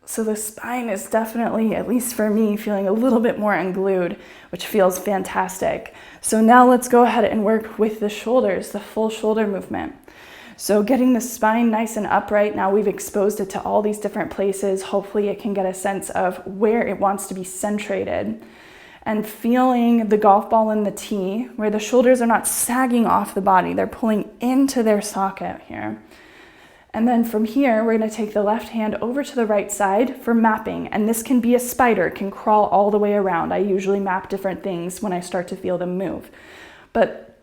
So the spine is definitely, at least for me, feeling a little bit more unglued, which feels fantastic. So now let's go ahead and work with the shoulders, the full shoulder movement. So getting the spine nice and upright, now we've exposed it to all these different places. Hopefully it can get a sense of where it wants to be centrated. And feeling the golf ball in the tee, where the shoulders are not sagging off the body, they're pulling into their socket here. And then from here, we're gonna take the left hand over to the right side for mapping. And this can be a spider, it can crawl all the way around. I usually map different things when I start to feel them move. But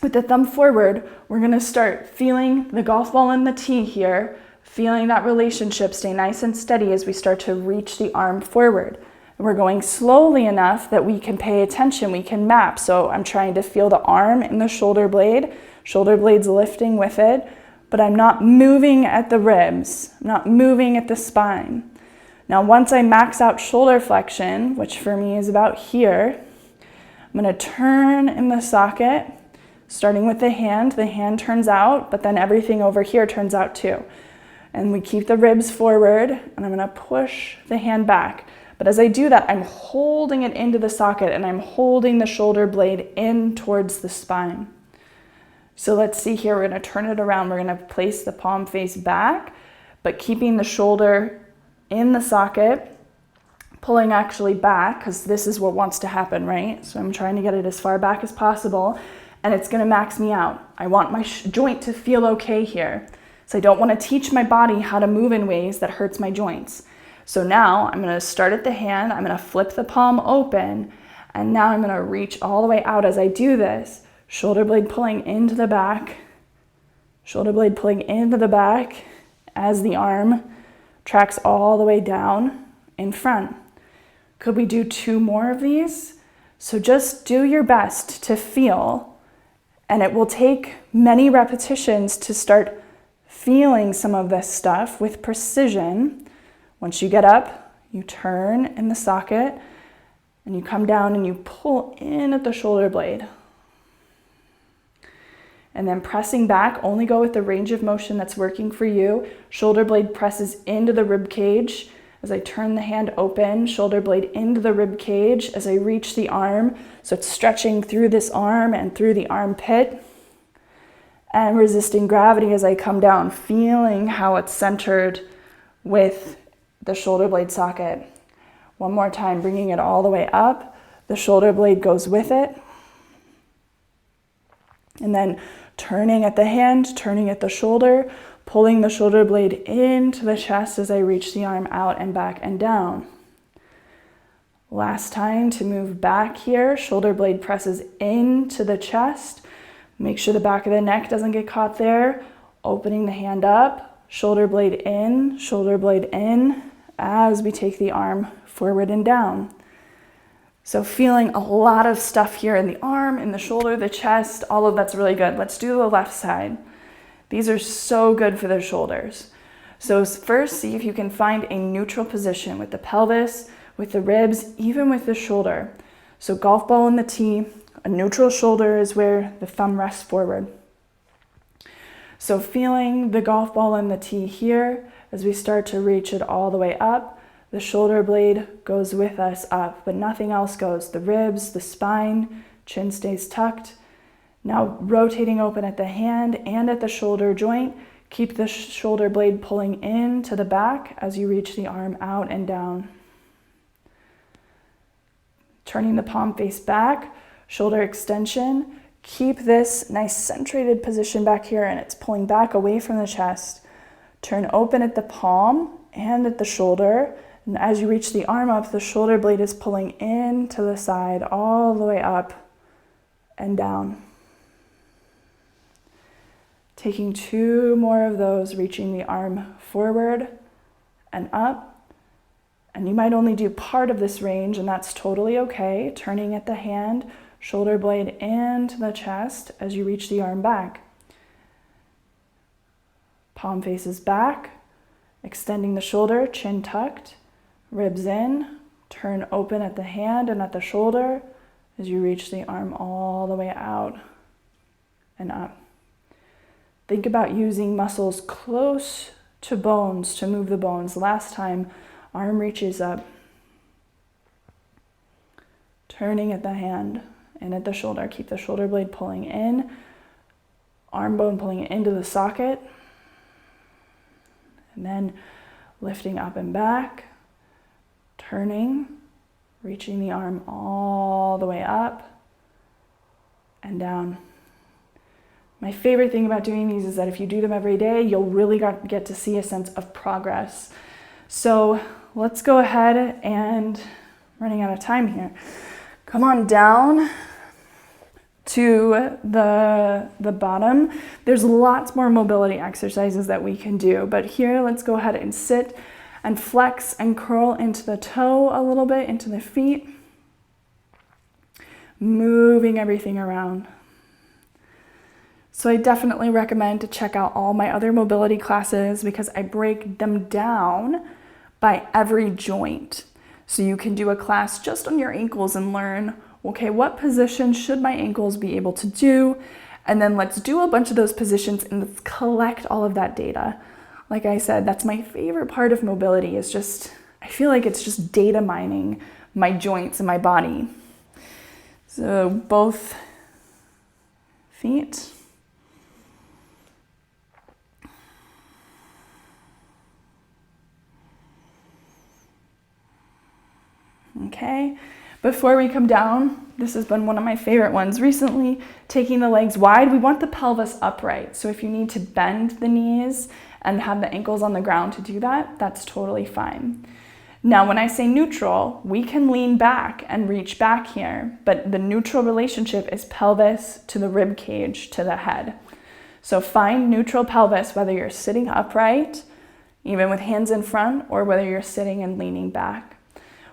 with the thumb forward, we're gonna start feeling the golf ball in the tee here, feeling that relationship stay nice and steady as we start to reach the arm forward. And we're going slowly enough that we can pay attention, we can map. So I'm trying to feel the arm in the shoulder blade's lifting with it, but I'm not moving at the ribs, I'm not moving at the spine. Now, once I max out shoulder flexion, which for me is about here, I'm gonna turn in the socket, starting with the hand turns out, but then everything over here turns out too. And we keep the ribs forward, and I'm gonna push the hand back. But as I do that, I'm holding it into the socket, and I'm holding the shoulder blade in towards the spine. So let's see here, we're gonna turn it around. We're gonna place the palm face back, but keeping the shoulder in the socket, pulling actually back, because this is what wants to happen, right? So I'm trying to get it as far back as possible, and it's gonna max me out. I want my joint to feel okay here. So I don't want to teach my body how to move in ways that hurts my joints. So now I'm going to start at the hand, I'm going to flip the palm open, and now I'm going to reach all the way out as I do this. Shoulder blade pulling into the back, shoulder blade pulling into the back as the arm tracks all the way down in front. Could we do 2 more of these? So just do your best to feel, and it will take many repetitions to start feeling some of this stuff with precision. Once you get up, you turn in the socket, and you come down and you pull in at the shoulder blade. And then pressing back, only go with the range of motion that's working for you. Shoulder blade presses into the rib cage. As I turn the hand open, shoulder blade into the rib cage as I reach the arm. So it's stretching through this arm and through the armpit. And resisting gravity as I come down, feeling how it's centered with the shoulder blade socket. One more time, bringing it all the way up. The shoulder blade goes with it. And then turning at the hand, turning at the shoulder, pulling the shoulder blade into the chest as I reach the arm out and back and down. Last time to move back here, shoulder blade presses into the chest. Make sure the back of the neck doesn't get caught there. Opening the hand up, shoulder blade in as we take the arm forward and down. So feeling a lot of stuff here in the arm, in the shoulder, the chest, all of that's really good. Let's do the left side. These are so good for the shoulders. So first, see if you can find a neutral position with the pelvis, with the ribs, even with the shoulder. So golf ball in the tee, a neutral shoulder is where the thumb rests forward. So feeling the golf ball in the tee here, as we start to reach it all the way up, the shoulder blade goes with us up, but nothing else goes. The ribs, the spine, chin stays tucked. Now rotating open at the hand and at the shoulder joint. Keep the shoulder blade pulling in to the back as you reach the arm out and down. Turning the palm face back, shoulder extension. Keep this nice centrated position back here, and it's pulling back away from the chest. Turn open at the palm and at the shoulder. And as you reach the arm up, the shoulder blade is pulling in to the side, all the way up and down. Taking 2 more of those, reaching the arm forward and up. And you might only do part of this range, and that's totally okay. Turning at the hand, shoulder blade into the chest as you reach the arm back. Palm faces back, extending the shoulder, chin tucked. Ribs in, turn open at the hand and at the shoulder as you reach the arm all the way out and up. Think about using muscles close to bones to move the bones. Last time, arm reaches up. Turning at the hand and at the shoulder. Keep the shoulder blade pulling in, arm bone pulling into the socket, and then lifting up and back. Turning, reaching the arm all the way up and down. My favorite thing about doing these is that if you do them every day, you'll really get to see a sense of progress. So let's go ahead and, running out of time here, come on down to the bottom. There's lots more mobility exercises that we can do, but here let's go ahead and sit and flex and curl into the toe a little bit, into the feet, moving everything around. So I definitely recommend to check out all my other mobility classes because I break them down by every joint. So you can do a class just on your ankles and learn, okay, what position should my ankles be able to do? And then let's do a bunch of those positions and let's collect all of that data. Like I said, that's my favorite part of mobility, is just, I feel like it's just data mining my joints and my body. So both feet. Okay, Before we come down, this has been one of my favorite ones recently, taking the legs wide. We want the pelvis upright. So if you need to bend the knees and have the ankles on the ground to do that, that's totally fine. Now, when I say neutral, we can lean back and reach back here, but the neutral relationship is pelvis to the rib cage to the head. So find neutral pelvis, whether you're sitting upright, even with hands in front, or whether you're sitting and leaning back.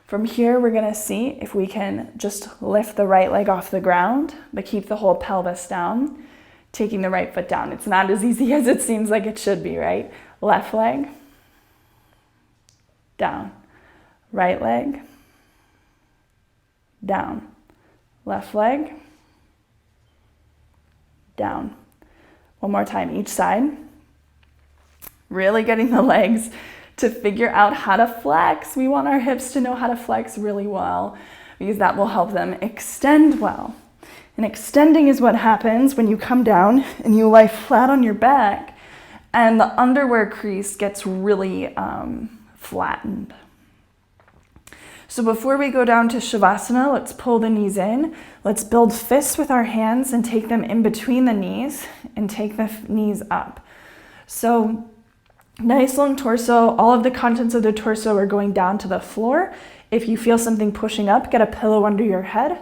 From here, we're gonna see if we can just lift the right leg off the ground, but keep the whole pelvis down, taking the right foot down. It's not as easy as it seems like it should be, right? Left leg, down. Right leg, down. Left leg, down. One more time, each side. Really getting the legs to figure out how to flex. We want our hips to know how to flex really well because that will help them extend well. And extending is what happens when you come down and you lie flat on your back and the underwear crease gets really flattened. So before we go down to Shavasana, let's pull the knees in. Let's build fists with our hands and take them in between the knees and take the knees up. So nice long torso. All of the contents of the torso are going down to the floor. If you feel something pushing up, get a pillow under your head.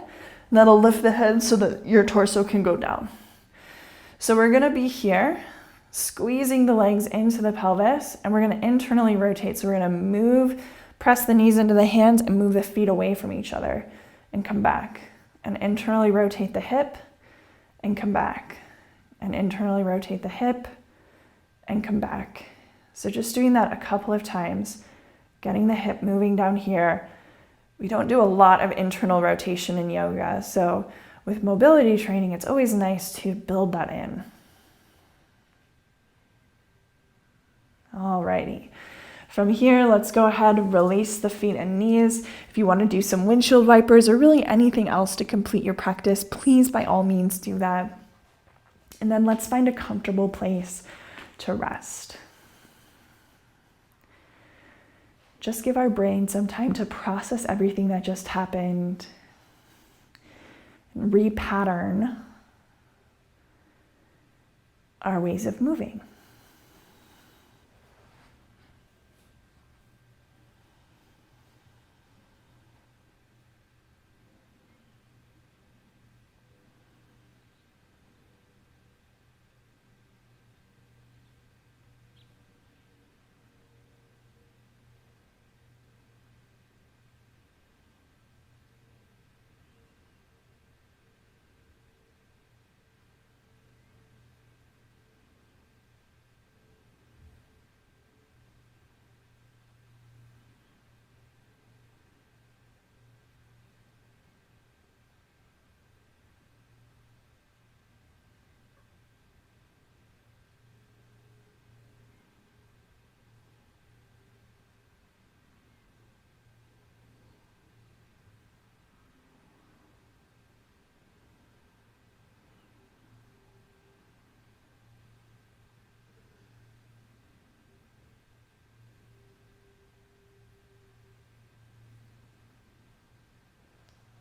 That'll lift the head so that your torso can go down. So we're gonna be here, squeezing the legs into the pelvis, and we're gonna internally rotate. So we're gonna move, press the knees into the hands and move the feet away from each other and come back. And internally rotate the hip and come back. And internally rotate the hip and come back. So just doing that a couple of times, getting the hip moving down here. We don't do a lot of internal rotation in yoga, so with mobility training, it's always nice to build that in. Alrighty. From here, let's go ahead and release the feet and knees. If you want to do some windshield wipers or really anything else to complete your practice, please by all means do that. And then let's find a comfortable place to rest. Just give our brain some time to process everything that just happened and repattern our ways of moving.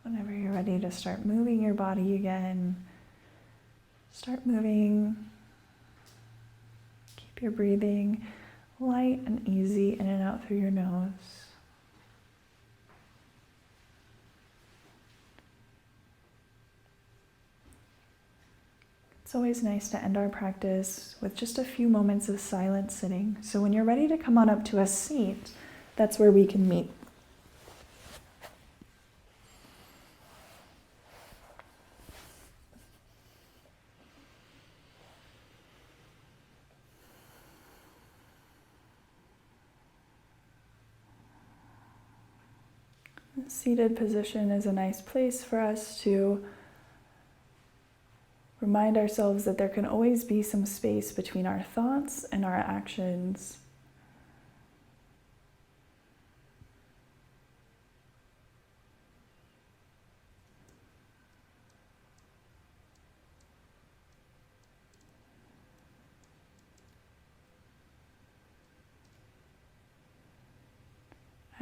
Whenever you're ready to start moving your body again, start moving. Keep your breathing light and easy in and out through your nose. It's always nice to end our practice with just a few moments of silent sitting. So when you're ready to come on up to a seat, that's where we can meet. Seated position is a nice place for us to remind ourselves that there can always be some space between our thoughts and our actions.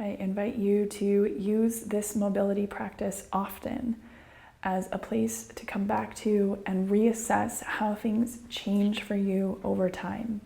I invite you to use this mobility practice often as a place to come back to and reassess how things change for you over time.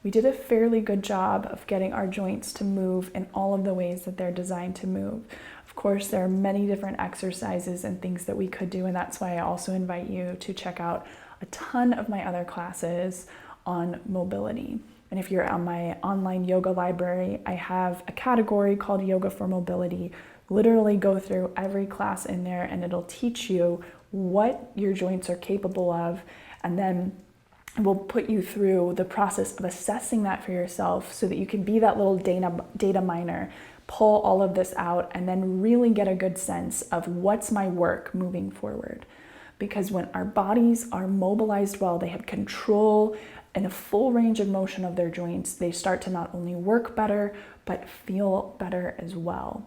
We did a fairly good job of getting our joints to move in all of the ways that they're designed to move. Of course, there are many different exercises and things that we could do, and that's why I also invite you to check out a ton of my other classes on mobility. And if you're on my online yoga library, I have a category called Yoga for Mobility. Literally go through every class in there and it'll teach you what your joints are capable of, and then we'll put you through the process of assessing that for yourself so that you can be that little data miner, pull all of this out, and then really get a good sense of what's my work moving forward. Because when our bodies are mobilized well, they have control and a full range of motion of their joints, they start to not only work better, but feel better as well.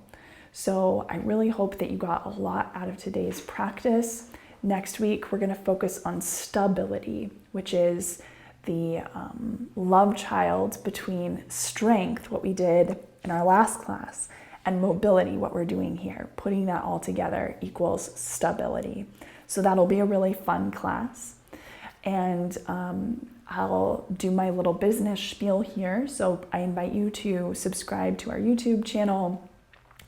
So I really hope that you got a lot out of today's practice. Next week, we're gonna focus on stability, which is the love child between strength, what we did in our last class, and mobility, what we're doing here. Putting that all together equals stability. So that'll be a really fun class. And I'll do my little business spiel here. So I invite you to subscribe to our YouTube channel.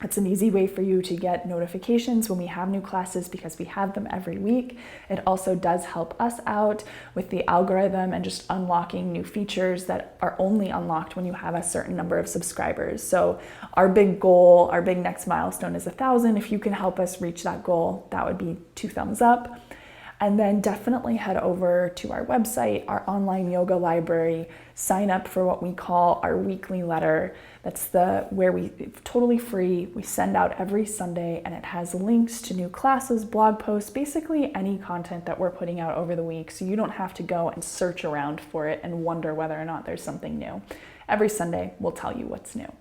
It's an easy way for you to get notifications when we have new classes because we have them every week. It also does help us out with the algorithm and just unlocking new features that are only unlocked when you have a certain number of subscribers. So our big goal, our big next milestone is 1,000. If you can help us reach that goal, that would be 2 thumbs up. And then definitely head over to our website, our online yoga library, sign up for what we call our weekly letter. That's totally free. We send out every Sunday and it has links to new classes, blog posts, basically any content that we're putting out over the week. So you don't have to go and search around for it and wonder whether or not there's something new. Every Sunday, we'll tell you what's new.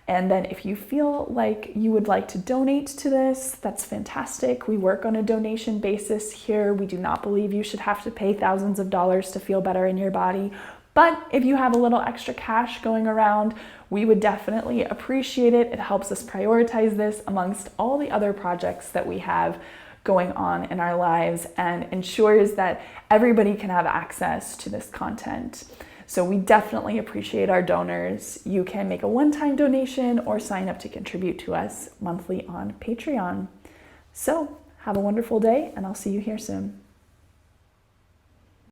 And then if you feel like you would like to donate to this, that's fantastic. We work on a donation basis here. We do not believe you should have to pay thousands of dollars to feel better in your body. But if you have a little extra cash going around, we would definitely appreciate it. It helps us prioritize this amongst all the other projects that we have going on in our lives and ensures that everybody can have access to this content. So we definitely appreciate our donors. You can make a one-time donation or sign up to contribute to us monthly on Patreon. So have a wonderful day and I'll see you here soon.